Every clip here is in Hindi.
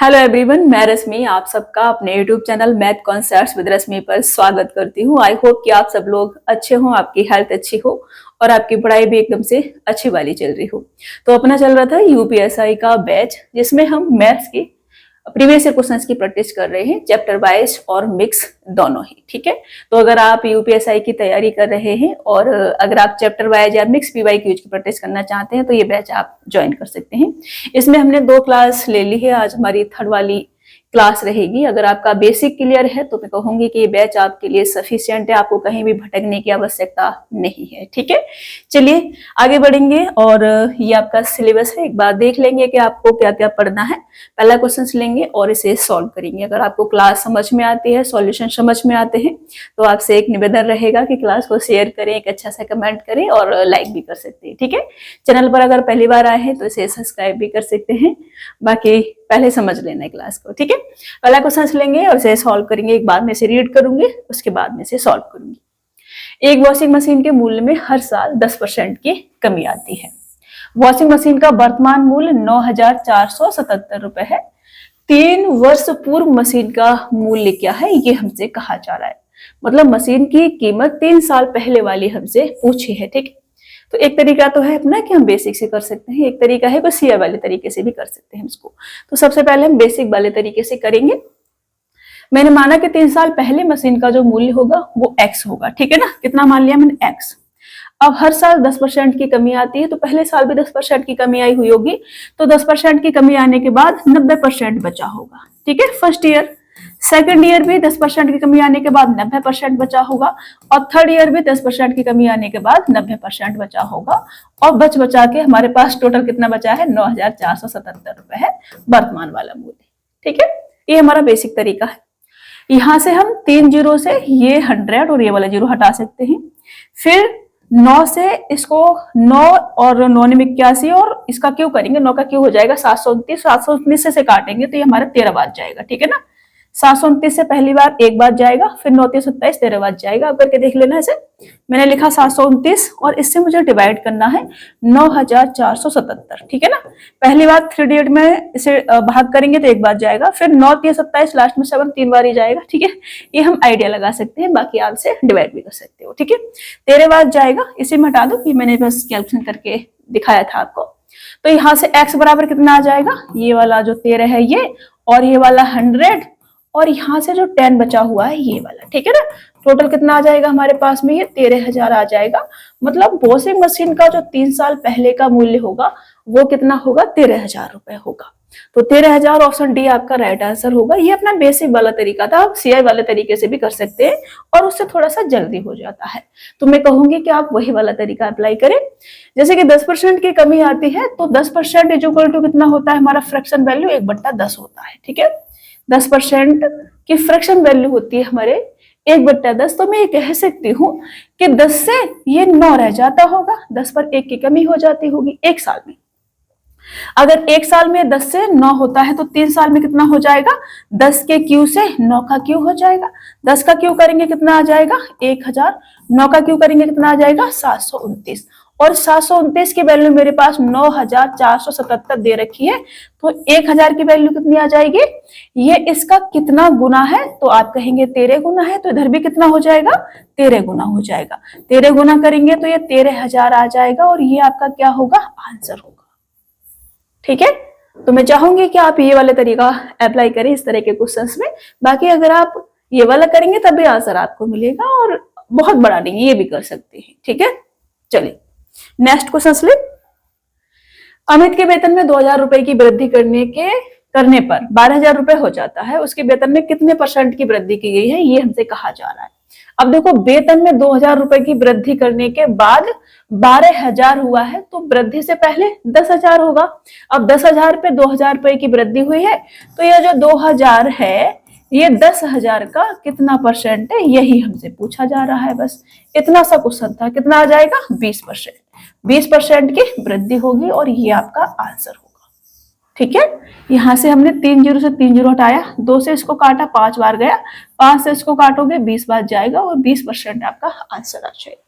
हेलो एवरीवन, मैं रश्मि आप सबका अपने YouTube channel math concepts with Rashmi पर स्वागत करती हूँ। आई होप कि आप सब लोग अच्छे हो, आपकी हेल्थ अच्छी हो और आपकी पढ़ाई भी एकदम से अच्छी वाली चल रही हो। तो अपना चल रहा था यूपीएसआई का बैच, जिसमें हम मैथ्स की प्रीवियस ईयर क्वेश्चंस की प्रैक्टिस कर रहे हैं, चैप्टर वाइज और मिक्स दोनों ही। ठीक है, तो अगर आप यूपीएसआई की तैयारी कर रहे हैं और अगर आप चैप्टर वाइज या मिक्स पीवाईक्यूज की प्रैक्टिस करना चाहते हैं तो ये बैच आप ज्वाइन कर सकते हैं। इसमें हमने 2 क्लास ले ली है, आज हमारी थर्ड वाली क्लास रहेगी। अगर आपका बेसिक क्लियर है तो मैं कहूंगी कि ये बैच आपके लिए सफिशिएंट है, आपको कहीं भी भटकने की आवश्यकता नहीं है। ठीक है, चलिए आगे बढ़ेंगे और ये आपका सिलेबस है, एक बार देख लेंगे कि आपको क्या क्या पढ़ना है। पहला क्वेश्चन लेंगे और इसे सॉल्व करेंगे। अगर आपको क्लास समझ में आती है, सॉल्यूशन समझ में आते हैं, तो आपसे एक निवेदन रहेगा कि क्लास को शेयर करें, एक अच्छा सा कमेंट करें और लाइक भी कर सकते हैं। ठीक है, चैनल पर अगर पहली बार आए हैं तो इसे सब्सक्राइब भी कर सकते हैं। बाकी पहले समझ लेना है क्लास को। ठीक है, पहला क्वेश्चन लेंगे और इसे सॉल्व करेंगे, एक बाद में से रीड करूंगी, उसके बाद में से सॉल्व करूंगी। एक वॉशिंग मशीन के मूल्य में हर साल 10% की कमी आती है। वॉशिंग मशीन का वर्तमान मूल्य 9,477 रुपए है। 3 वर्ष पूर्व मशीन का मूल्य क्या है, ये हमसे कहा जा रहा है। मतलब मशीन की कीमत 3 साल पहले वाली हमसे पूछी है। ठीक, तो एक तरीका तो है अपना कि हम बेसिक से कर सकते हैं, एक तरीका है सीआई वाले तरीके से भी कर सकते हैं इसको। तो सबसे पहले हम बेसिक वाले तरीके से करेंगे। मैंने माना कि 3 साल पहले मशीन का जो मूल्य होगा वो एक्स होगा। ठीक है ना, कितना मान लिया मैंने, एक्स। अब हर साल 10% की कमी आती है, तो पहले साल भी 10% की कमी आई हुई होगी, तो 10% की कमी आने के बाद 90% बचा होगा। ठीक है, फर्स्ट ईयर। सेकंड ईयर भी 10% की कमी आने के बाद 90% बचा होगा, और थर्ड ईयर भी 10% की कमी आने के बाद 90% बचा होगा, और बचा के हमारे पास टोटल कितना बचा है, 9,477 रुपए है वर्तमान वाला मूल्य। ठीक है, ये हमारा बेसिक तरीका है। यहां से हम 3 जीरो से ये 100 और ये वाला जीरो हटा सकते हैं। फिर 9 से इसको 9 और 9 ने 81, और इसका क्यों करेंगे, 9 का क्यों हो जाएगा 729, 719 से काटेंगे तो ये हमारा 13 बार जाएगा। ठीक है ना, 729 से पहली बार एक बार जाएगा, फिर 9 3 27 13 बार जाएगा। अब करके देख लेना इसे। मैंने लिखा 729 और इससे मुझे डिवाइड करना है 9,477। ठीक है ना, पहली बार 3 डिजिट में इसे भाग करेंगे तो एक बार जाएगा, फिर 9 3 27 लास्ट में 7 3 बार ही जाएगा। ठीक है, ये हम आइडिया लगा सकते हैं, बाकी आप इसे डिवाइड भी कर सकते हो। ठीक है, 13 बार जाएगा, इसे मैं हटा दो, ये मैंने बस कैलकुलेशन करके दिखाया था आपको। तो यहाँ से x बराबर कितना आ जाएगा, ये वाला जो 13 है ये, और ये वाला 100, और यहाँ से जो 10 बचा हुआ है ये वाला। ठीक है ना, टोटल कितना आ जाएगा हमारे पास में, ये 13,000 आ जाएगा। मतलब वॉशिंग मशीन का जो 3 साल पहले का मूल्य होगा वो कितना होगा, 13,000 रुपए होगा। तो 13,000 ऑप्शन डी आपका राइट आंसर होगा। ये अपना बेसिक वाला तरीका था, आप सीआई वाले तरीके से भी कर सकते हैं और उससे थोड़ा सा जल्दी हो जाता है। तो मैं कहूंगी कि आप वही वाला तरीका अप्लाई करें। जैसे कि 10% की कमी आती है, तो 10% इज इक्वल टू कितना होता है हमारा फ्रैक्शन वैल्यू, 1/10 होता है। ठीक है, 10% की फ्रैक्शन वैल्यू होती है हमारे 1/10। तो मैं ये कह सकती हूँ कि 10 से ये 9 रह जाता होगा, 10 पर 1 की कमी हो जाती होगी एक साल में। अगर एक साल में 10 से 9 होता है तो 3 साल में कितना हो जाएगा, 10 के क्यू से 9 का क्यू हो जाएगा। 10 का क्यू करेंगे कितना आ जाएगा, 1000। 9 का क्यू करेंगे कितना आ जाएगा, 729। और 729 की वैल्यू मेरे पास 9,477 दे रखी है, तो 1000 की वैल्यू कितनी आ जाएगी, ये इसका कितना गुना है, तो आप कहेंगे 13 गुना है, तो इधर भी कितना हो जाएगा, 13 गुना हो जाएगा। 13 गुना करेंगे तो ये 13,000 आ जाएगा, और ये आपका क्या होगा, आंसर होगा। ठीक है, तो मैं चाहूंगी कि आप ये वाला तरीका अप्लाई करें इस तरह के क्वेश्चंस में। बाकी अगर आप ये वाला करेंगे तब भी आंसर आपको मिलेगा, और बहुत बड़ा नहीं, ये भी कर सकते हैं। ठीक है, चलिए नेक्स्ट क्वेश्चन ले। अमित के वेतन में 2,000 रुपए की वृद्धि करने पर 12,000 रुपए हो जाता है, उसके वेतन में कितने % की वृद्धि की गई है, ये हमसे कहा जा रहा है। अब देखो, वेतन में 2,000 रुपए की वृद्धि करने के बाद 12,000 हुआ है, तो वृद्धि से पहले 10,000 होगा। अब 10,000 पे 2,000 रुपए की वृद्धि हुई है, तो यह जो 2,000 है ये 10,000 का कितना % है, यही हमसे पूछा जा रहा है। बस इतना सा क्वेश्चन था। कितना आ जाएगा, 20%। 20% की वृद्धि होगी और ये आपका आंसर होगा। ठीक है, यहां से हमने 3 जीरो से 3 जीरो हटाया, 2 से इसको काटा, 5 बार गया, 5 से इसको काटोगे 20 बार जाएगा, और 20% आपका आंसर आ जाएगा।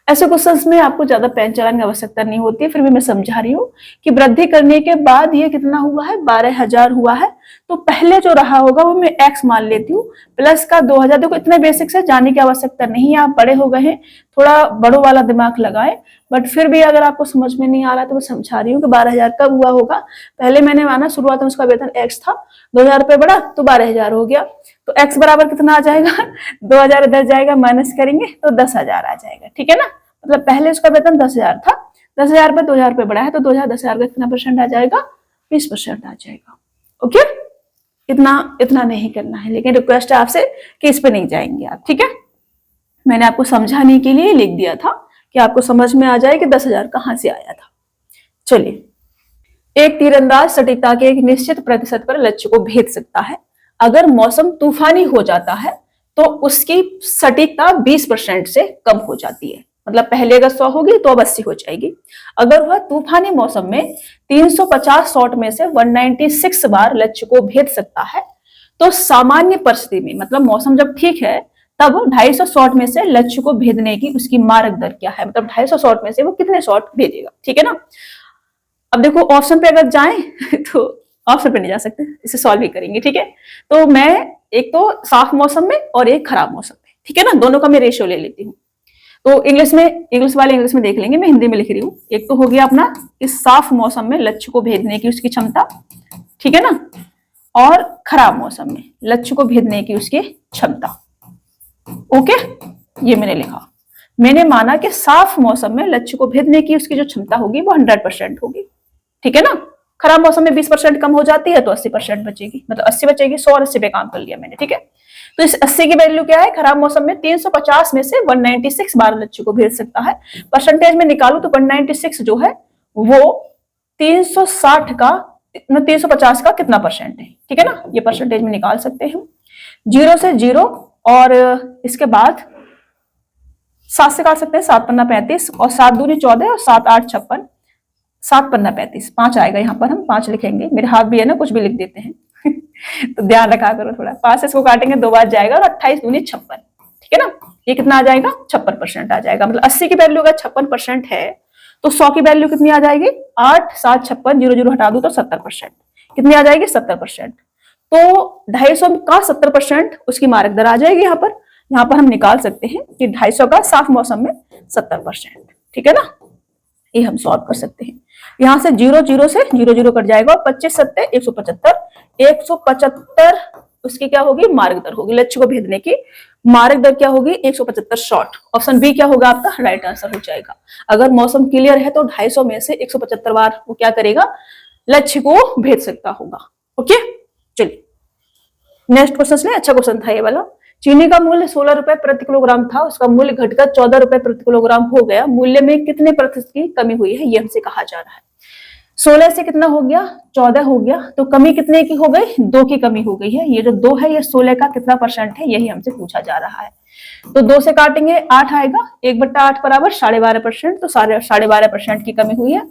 ऐसे क्वेश्चंस में आपको ज्यादा पेन चलाने की आवश्यकता नहीं होती है, फिर भी मैं समझा रही हूँ कि वृद्धि करने के बाद ये कितना हुआ है, 12,000 हुआ है। तो पहले जो रहा होगा वो मैं x मान लेती हूँ, प्लस का 2,000। देखो इतने बेसिक से जाने की आवश्यकता नहीं है, आप बड़े हो गए हैं, थोड़ा बड़ों वाला दिमाग लगाए। बट फिर भी अगर आपको समझ में नहीं आ रहा तो मैं समझा रही हूँ कि 12,000 कब हुआ होगा। पहले मैंने माना शुरुआत में उसका वेतन x था, 2,000 रुपये बढ़ा तो 12,000 हो गया। तो x बराबर कितना आ जाएगा 2,000 इधर जाएगा, माइनस करेंगे तो 10,000 आ जाएगा, ठीक है ना। मतलब पहले उसका वेतन 10,000 था, 10,000 पर 2,000 रुपये बढ़ा है तो 2,000 10,000 का कितना परसेंट आ जाएगा, 20% आ जाएगा। ओके, इतना नहीं करना है, लेकिन रिक्वेस्ट है आपसे कि इस पे नहीं जाएंगे आप, ठीक है। मैंने आपको समझाने के लिए लिख दिया था कि आपको समझ में आ जाए कि 10,000 कहां से आया था। चलिए, एक तीरंदाज सटीकता के एक निश्चित प्रतिशत पर लक्ष्य को भेद सकता है। अगर मौसम तूफानी हो जाता है तो उसकी सटीकता 20% से कम हो जाती है। मतलब पहले अगर 100 होगी तो अब 80 हो जाएगी। अगर वह तूफानी मौसम में 350 शॉट में से 196 बार लक्ष्य को भेद सकता है, तो सामान्य परिस्थिति में, मतलब मौसम जब ठीक है, तब 250 शॉट में से लक्ष्य को भेदने की उसकी मारक दर क्या है, मतलब 250 शॉट में से वो कितने शॉट भेजेगा, ठीक है ना। अब देखो ऑप्शन पे अगर जाएं तो ऑप्शन पे नहीं जा सकते, इसे सॉल्व ही करेंगे, ठीक है। तो मैं एक तो साफ मौसम में और एक खराब मौसम में, ठीक है ना, दोनों का मैं रेशियो ले लेती हूँ। तो इंग्लिश वाले इंग्लिश में देख लेंगे, मैं हिंदी में लिख रही हूँ। एक तो हो गया अपना इस साफ मौसम में लक्ष्य को भेदने की उसकी क्षमता, ठीक है ना, और खराब मौसम में लक्ष्य को भेदने की उसकी क्षमता। ओके, ये मैंने लिखा। मैंने माना कि साफ मौसम में लक्ष्य को भेदने की उसकी जो क्षमता होगी वो 100% होगी, ठीक है ना। खराब मौसम में 20% कम हो जाती है तो 80% बचेगी, मतलब 80 बचेगी, 100 और 80 पे काम कर लिया मैंने, ठीक है। तो इस 80 की वैल्यू क्या है, खराब मौसम में 350 में से 196 बार लक्ष्य को भेज सकता है। परसेंटेज में निकालू तो 196 जो है वो 360 का 350 का कितना परसेंट है, ठीक है ना, ये परसेंटेज में निकाल सकते हैं। 0 से 0 और इसके बाद 7 से काट सकते हैं, 7 पन्ना 35 और 7 दूनी 14 और 7 8 56, 7 पन्ना 35, 5 आएगा। यहाँ पर हम 5 लिखेंगे, मेरे हाथ भी है ना, कुछ भी लिख देते हैं तो ध्यान रखा करो थोड़ा। 5 से इसको काटेंगे 2 बार जाएगा और 28 दूनी 56, ठीक है ना। ये कितना आ जाएगा, 56% आ जाएगा। मतलब 80 की वैल्यू अगर 56% है तो 100 की वैल्यू कितनी आ जाएगी, 8 7 56, 0 0 हटा दू तो 70%। कितनी आ जाएगी, 70%। तो 250 का 70% उसकी मारक दर आ जाएगी। यहाँ पर हम निकाल सकते हैं कि 250 का साफ मौसम में 70%, ठीक है ना। ये हम सॉल्व कर सकते हैं। यहाँ से 0 0 से 0 0 कट जाएगा और 25 7 175, 175 उसकी क्या होगी, मारक दर होगी। लक्ष्य को भेदने की मारक दर क्या होगी, 175 शॉट। ऑप्शन बी क्या होगा आपका राइट आंसर हो जाएगा। अगर मौसम क्लियर है तो 250 में से 175 बार वो क्या करेगा, लक्ष्य को भेद सकता होगा। ओके, चलिए नेक्स्ट क्वेश्चन। अच्छा क्वेश्चन था ये वाला। चीनी का मूल्य 16 रुपए प्रति किलोग्राम था, उसका मूल्य घटकर 14 रुपए प्रति किलोग्राम हो गया। मूल्य में कितने प्रतिशत की कमी हुई है, ये हमसे कहा जा रहा है। 16 से कितना हो गया, 14 हो गया, तो कमी कितने की हो गई, 2 की कमी हो गई है। ये जो 2 है ये 16 का कितना परसेंट है, यही हमसे पूछा जा रहा है। तो 2 से काटेंगे 8 आएगा, 1/8 बराबर 12.5%, तो 12.5% की कमी हुई है।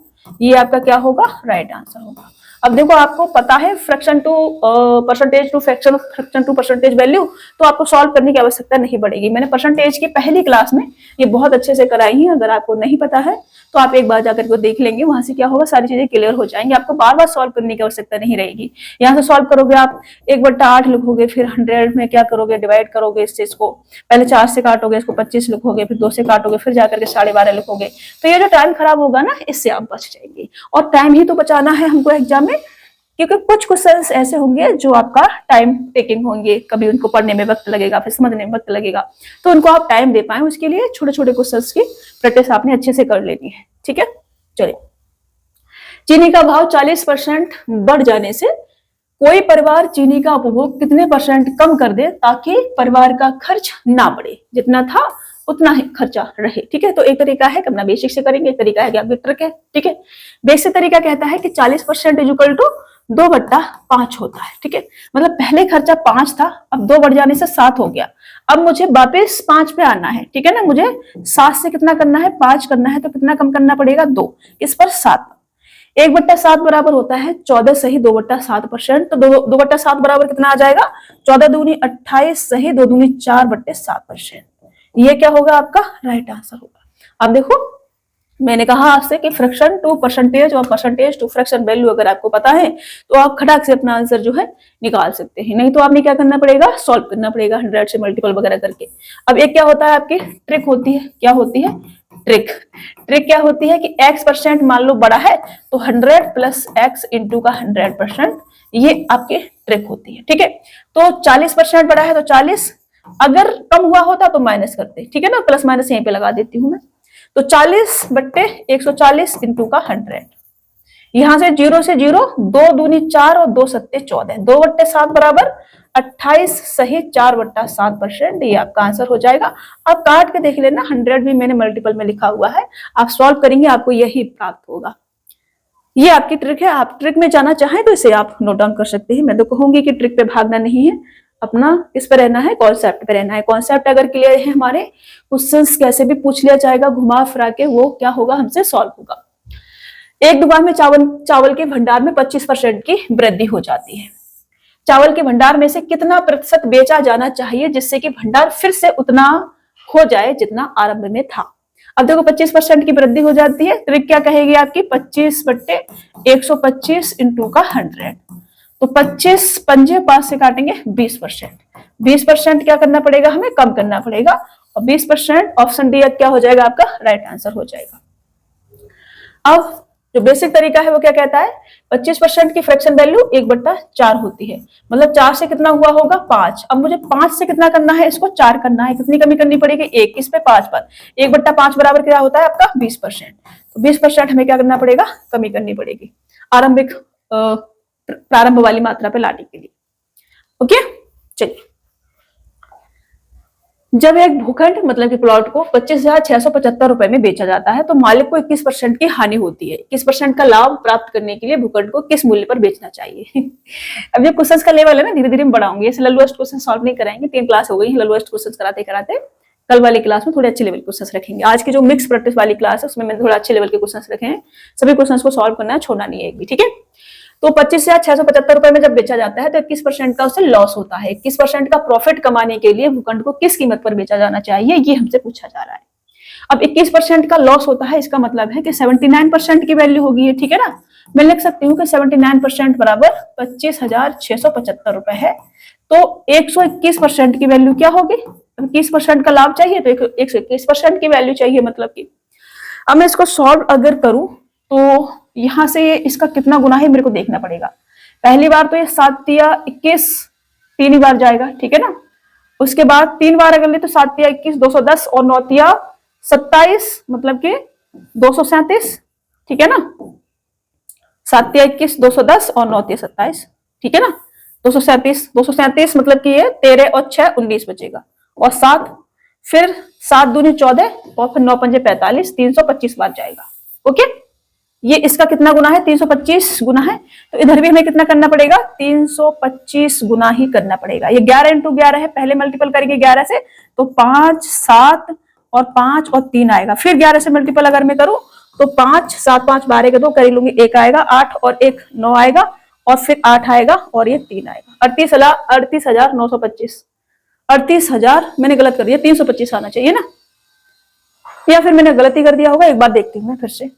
ये आपका क्या होगा, राइट आंसर होगा। अब देखो आपको पता है fraction to percentage to fraction, fraction to percentage value, तो आपको सॉल्व करने की आवश्यकता नहीं पड़ेगी। मैंने परसेंटेज की पहली क्लास में ये बहुत अच्छे से कराई है। अगर आपको नहीं पता है तो आप एक बार जाकर के देख लेंगे, वहां से क्या होगा, सारी चीजें क्लियर हो जाएंगी। आपको बार बार सॉल्व करने की आवश्यकता नहीं रहेगी। यहाँ से सॉल्व करोगे आप 1/8 लिखोगे, फिर 100 में क्या करोगे, डिवाइड करोगे इस चीज को। पहले 4 से काटोगे, इसको 25 लिखोगे, फिर 2 से काटोगे, फिर जाकर के 12.5 लिखोगे। तो ये जो टाइम खराब होगा ना, इससे आप बच जाएंगे। और टाइम ही तो बचाना है हमको एग्जाम में, क्योंकि कुछ क्वेश्चंस ऐसे होंगे जो आपका टाइम टेकिंग होंगे, कभी उनको पढ़ने में वक्त लगेगा, फिर समझने में वक्त लगेगा। तो उनको आप टाइम दे पाए, उसके लिए छोटे छोटे क्वेश्चंस की प्रैक्टिस आपने अच्छे से कर लेनी है, ठीक है। चलिए, चीनी का भाव 40% बढ़ जाने से कोई परिवार चीनी का उपभोग कितने % कम कर दे ताकि परिवार का खर्च ना बढ़े, जितना था उतना ही खर्चा रहे, ठीक है। तो एक तरीका है कि अपना बेसिक से करेंगे, एक तरीका है कि आपकी ट्रिक है, ठीक है। बेसिक तरीका कहता है कि 40% इक्वल टू 2/5 होता है, ठीक है। मतलब पहले खर्चा 5 था, अब 2 बढ़ जाने से 7 हो गया। अब मुझे वापस 5 पे आना है, ठीक है ना। मुझे 7 से कितना करना है, 5 करना है, तो कितना कम करना पड़ेगा, 2। इस पर 7, 1/7 बराबर होता है 14 सही 2/7%। तो 2/7 बराबर कितना आ जाएगा, 14 दूनी 28 सही 2 दूनी 4/7%। ये क्या होगा, आपका राइट आंसर होगा। अब देखो, मैंने कहा आपसे कि फ्रैक्शन टू परसेंटेज और परसेंटेज टू फ्रैक्शन वैल्यू अगर आपको पता है तो आप खटाक से अपना आंसर जो है निकाल सकते हैं, नहीं तो आपने क्या करना पड़ेगा, सॉल्व करना पड़ेगा 100 से मल्टीपल वगैरह करके। अब एक क्या होता है आपकी ट्रिक होती है, क्या होती है ट्रिक। ट्रिक क्या होती है कि x% मान लो बड़ा है तो 100 प्लस x इंटू का 100%, ये आपकी ट्रिक होती है। ठीक है, तो 40% बड़ा है तो 40, अगर कम हुआ होता तो माइनस करते, ठीक है ना, प्लस माइनस यहीं पे लगा देती हूं मैं। तो 40/140 इंटू का 100, यहां से 0 से 0, 2 दूनी 4 और 2 सत्ते 14, 2/7 बराबर 28 सही 4/7%, ये आपका आंसर हो जाएगा। अब काट के देख लेना, 100 भी मैंने मल्टीपल में लिखा हुआ है, आप सॉल्व करेंगे आपको यही प्राप्त होगा। ये आपकी ट्रिक है, आप ट्रिक में जाना चाहें तो इसे आप नोट डाउन कर सकते हैं। मैं तो कहूंगी कि ट्रिक पे भागना नहीं है, अपना किस पे रहना है, कॉन्सेप्ट पे रहना है। कॉन्सेप्ट अगर क्लियर है हमारे, क्वेश्चंस कैसे भी पूछ लिया जाएगा घुमा फिरा के, वो क्या होगा हमसे सॉल्व होगा। एक दुकान में चावल के भंडार में 25% की वृद्धि हो जाती है। चावल के भंडार में से कितना प्रतिशत बेचा जाना चाहिए जिससे कि भंडार फिर से उतना हो जाए जितना आरंभ में था। अब देखो 25% की वृद्धि हो जाती है, ट्रिक क्या कहेगी आपकी, 25/125 इंटू का 100, तो 25 पंजे 5 से काटेंगे 20%। 20% क्या करना पड़ेगा, हमें कम करना पड़ेगा, और 20% ऑप्शन डी क्या हो जाएगा आपका राइट आंसर हो जाएगा। अब जो बेसिक तरीका है वो क्या कहता है, 25% की फ्रैक्शन वैल्यू 1/4 होती है, मतलब 4 से कितना हुआ होगा 5। अब मुझे 5 से कितना करना है, इसको 4 करना है, कितनी कमी करनी पड़ेगी 1, इस पे 5 पर 1/5 बराबर क्या होता है आपका 20%, तो 20% हमें क्या करना पड़ेगा, कमी करनी पड़ेगी आरंभिक प्रारंभ वाली मात्रा पे लाने के लिए। ओके, चलिए, जब एक भूखंड मतलब कि प्लॉट को 25,675 रुपए में बेचा जाता है तो मालिक को 21% की हानि होती है। 21% का लाभ प्राप्त करने के लिए भूखंड को किस मूल्य पर बेचना चाहिए। अब जो क्वेश्चंस का लेवल है ना, धीरे धीरे हम बढ़ाऊंगे, ऐसे ललोएस्ट क्वेश्चन सॉल्व नहीं कराएंगे, 3 क्लास हो गई ललोएस्ट क्वेश्चन कराते कराते। कल वाली क्लास में थोड़े अच्छे लेवल के क्वेश्चंस रखेंगे। आज की जो मिक्स प्रैक्टिस वाली क्लास है उसमें मैंने थोड़ा अच्छे लेवल के क्वेश्चंस रखे हैं, सभी क्वेश्चंस को सॉल्व करना है, छोड़ना नहीं है एक भी, ठीक है। तो 25,675 रुपए में जब बेचा जाता है तो 21% का उसे लॉस होता है। 21% का प्रॉफिट कमाने के लिए भूखंड को किस कीमत पर बेचा जाना चाहिए, ये हमसे पूछा जा रहा है। अब 21% का लॉस होता है, इसका मतलब है कि 79% की वैल्यू होगी ये, ठीक है ना। मैं लिख सकती हूँ कि 79% बराबर 25,675 रुपए है, तो 121% की वैल्यू क्या होगी, 21% का लाभ चाहिए तो 121% की वैल्यू चाहिए, मतलब की। अब मैं इसको सॉल्व अगर करूं तो यहां से इसका कितना गुना है मेरे को देखना पड़ेगा। पहली बार तो ये 7 या 21 3 ही बार जाएगा, ठीक है ना। उसके बाद 3 बार अगर ले तो 7 या 21 210 और 9 या 27 मतलब कि 237, ठीक है ना। 7 या 21 210 और 9 या 27, ठीक है ना। 237 मतलब कि ये 13 और 6 19 बचेगा, और 7 फिर 7 दूनी 14 और फिर 9 पंजे 45, 325 बार जाएगा। ओके, ये इसका कितना गुना है, 325 गुना है, तो इधर भी हमें कितना करना पड़ेगा, 325 गुना ही करना पड़ेगा। ये 11 इंटू 11 है, पहले मल्टीपल करेंगे 11 से तो 5 7 और 5 और 3 आएगा, फिर 11 से मल्टीपल अगर मैं करूं तो 5 7 5 12 के 2 कर लूंगी, 1 आएगा, 8 और 1 9 आएगा, और फिर 8 आएगा और ये 3 आएगा, 38,925। 38,000 मैंने गलत कर दिया, 325 आना चाहिए ना, या फिर मैंने गलती कर दिया होगा, एक बार देखती हूँ मैं फिर से।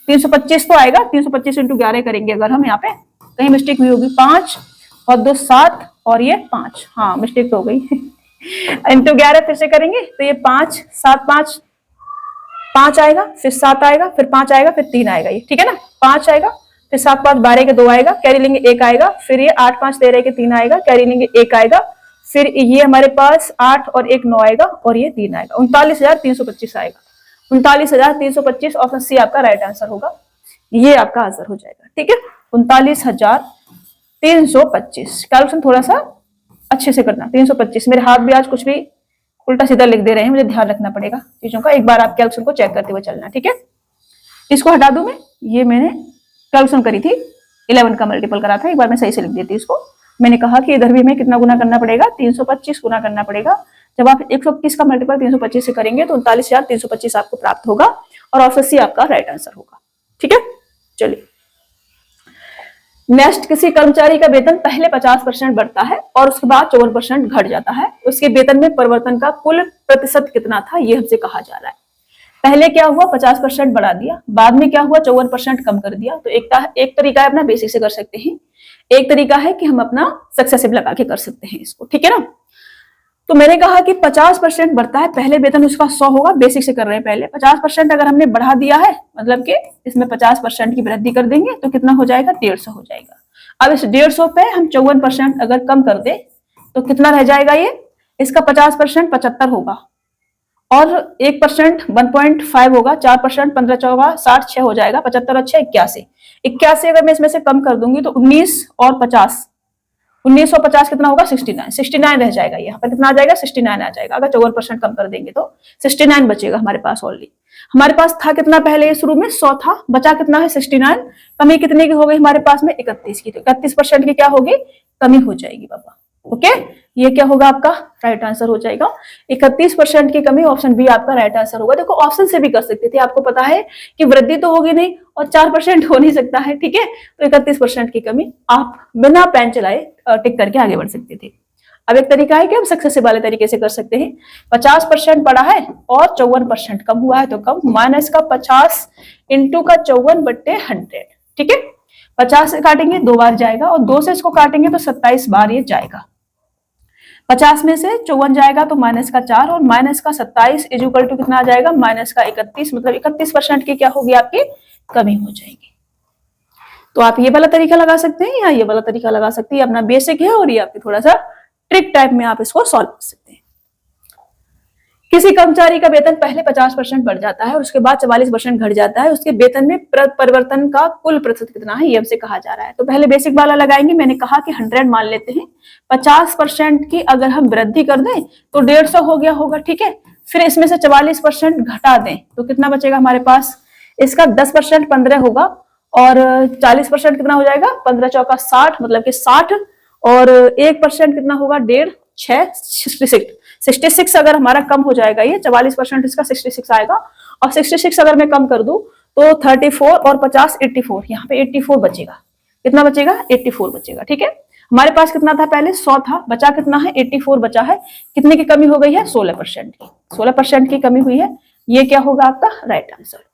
325 तो आएगा, 325 इंटू 11 करेंगे अगर हम, यहाँ पे कहीं मिस्टेक हुई होगी, 5 और 2 7 और ये 5, हाँ मिस्टेक तो हो गई। इंटू 11 फिर से करेंगे तो ये 5 7 5 आएगा, फिर 7 आएगा, फिर 5 आएगा, फिर 3 आएगा, ये ठीक है ना। 5 आएगा, फिर 7 5 12 के 2 आएगा, कैरी लेंगे 1 आएगा, फिर ये 8 5 13 के 3 आएगा, कैरी लेंगे 1 आएगा, फिर ये हमारे पास 8 और 1 9 आएगा, और ये 3 आएगा, 39,325 आएगा। 39,325 ऑप्शन सी आपका राइट आंसर होगा, ये आपका आंसर हो जाएगा, ठीक है। 39,325 कैलकुलेशन थोड़ा सा अच्छे से करना, 325, मेरे हाथ भी आज कुछ भी उल्टा सीधा लिख दे रहे हैं, मुझे ध्यान रखना पड़ेगा चीजों का, एक बार आप कैलकुलेशन को चेक करते हुए चलना, ठीक है। इसको हटा दूं मैं, ये मैंने कैलकुलेशन करी थी, 11 का मल्टीपल करा था, एक बार मैं सही से लिख देती इसको। मैंने कहा कि इधर भी हमें कितना गुना करना पड़ेगा, 325 गुना करना पड़ेगा। जब आप 121 का मल्टीपल 325 से करेंगे तो 39,325 आपको प्राप्त होगा, और ऑप्शन सी आपका राइट आंसर होगा, ठीक है। चलिए नेक्स्ट, किसी कर्मचारी का वेतन पहले 50% बढ़ता है और उसके बाद 54% घट जाता है, उसके वेतन में परिवर्तन का कुल प्रतिशत कितना था, ये हमसे कहा जा रहा है। पहले क्या हुआ, 50% बढ़ा दिया, बाद में क्या हुआ, 54% कम कर दिया। तो एक तरीका है अपना बेसिक से कर सकते हैं, एक तरीका है कि हम अपना सक्सेसिव लगा के कर सकते हैं इसको, ठीक है ना। तो मैंने कहा कि 50% बढ़ता है, पहले वेतन उसका 100 होगा, बेसिक से कर रहे हैं पहले। 50% अगर हमने बढ़ा दिया है, मतलब कि इसमें 50% की वृद्धि कर देंगे तो कितना हो जाएगा, 150 हो जाएगा। अब इस 150 पे हम 54% अगर कम कर दे तो कितना रह जाएगा, ये इसका 50% 75 होगा, और 1% 1.5 होगा, 4% 15 चौगा 60, 6 हो जाएगा, 75 अच्छे 81। 81 अगर मैं इसमें से कम कर दूंगी तो 19 और 50, 19 और 50 कितना होगा, 69, 69 रह जाएगा। यहाँ पर कितना आ जाएगा, 69 आ जाएगा। अगर 54% कम कर देंगे तो 69 बचेगा हमारे पास। ऑलरेडी हमारे पास था कितना, पहले शुरू में 100 था, बचा कितना है 69, कमी कितने की हो गई हमारे पास में 31 की। तो 31% की क्या होगी, कमी हो जाएगी बाबा। ओके, ये क्या होगा आपका राइट आंसर हो जाएगा। 31% की कमी, ऑप्शन बी आपका राइट आंसर होगा। देखो ऑप्शन से भी कर सकते थे, आपको पता है कि वृद्धि तो होगी नहीं और 4% हो नहीं सकता है, ठीक है। तो 31% की कमी आप बिना पेन चलाए टिक करके आगे बढ़ सकते थे। अब एक तरीका है कि हम सक्सेसिव वाले तरीके से कर सकते हैं। 50% बढ़ा है और 54% कम हुआ है, तो कम माइनस का 50 इंटू का 54/100, ठीक है। 50 से काटेंगे 2 बार जाएगा, और 2 से इसको काटेंगे तो 27 बार ये जाएगा। 50 में से 54 जाएगा तो माइनस का 4, और माइनस का 27 इज इक्वल टू कितना आ जाएगा, माइनस का 31, मतलब 31% की क्या होगी, आपकी कमी हो जाएगी। तो आप ये वाला तरीका लगा सकते हैं या ये वाला तरीका लगा सकते हैं, अपना बेसिक है और ये आपके थोड़ा सा ट्रिक टाइप में आप इसको सॉल्व कर सकते हैं। किसी कर्मचारी का वेतन पहले 50% बढ़ जाता है और उसके बाद 44% घट जाता है, उसके वेतन में परिवर्तन का कुल प्रतिशत कितना है, ये हमसे कहा जा रहा है। तो पहले बेसिक वाला लगाएंगे। मैंने कहा कि 100 मान लेते हैं, 50% की अगर हम वृद्धि कर दें तो 150 हो गया होगा, ठीक है। फिर इसमें से 44% घटा दें तो कितना बचेगा हमारे पास, इसका 10% 15 होगा, और 40% कितना हो जाएगा, 15 चौका 60, मतलब कि 60, और 1% कितना होगा, 1.5, 6, 66 अगर हमारा कम हो जाएगा, ये 44% इसका 66 आएगा, और 66 अगर मैं कम कर दूं तो 34 और 50 84, यहाँ पे 84 बचेगा। कितना बचेगा, 84 बचेगा, ठीक है। हमारे पास कितना था पहले, 100 था, बचा कितना है, 84 बचा है। कितने की कमी हो गई है, 16% की, 16% की कमी हुई है। ये क्या होगा आपका राइट आंसर।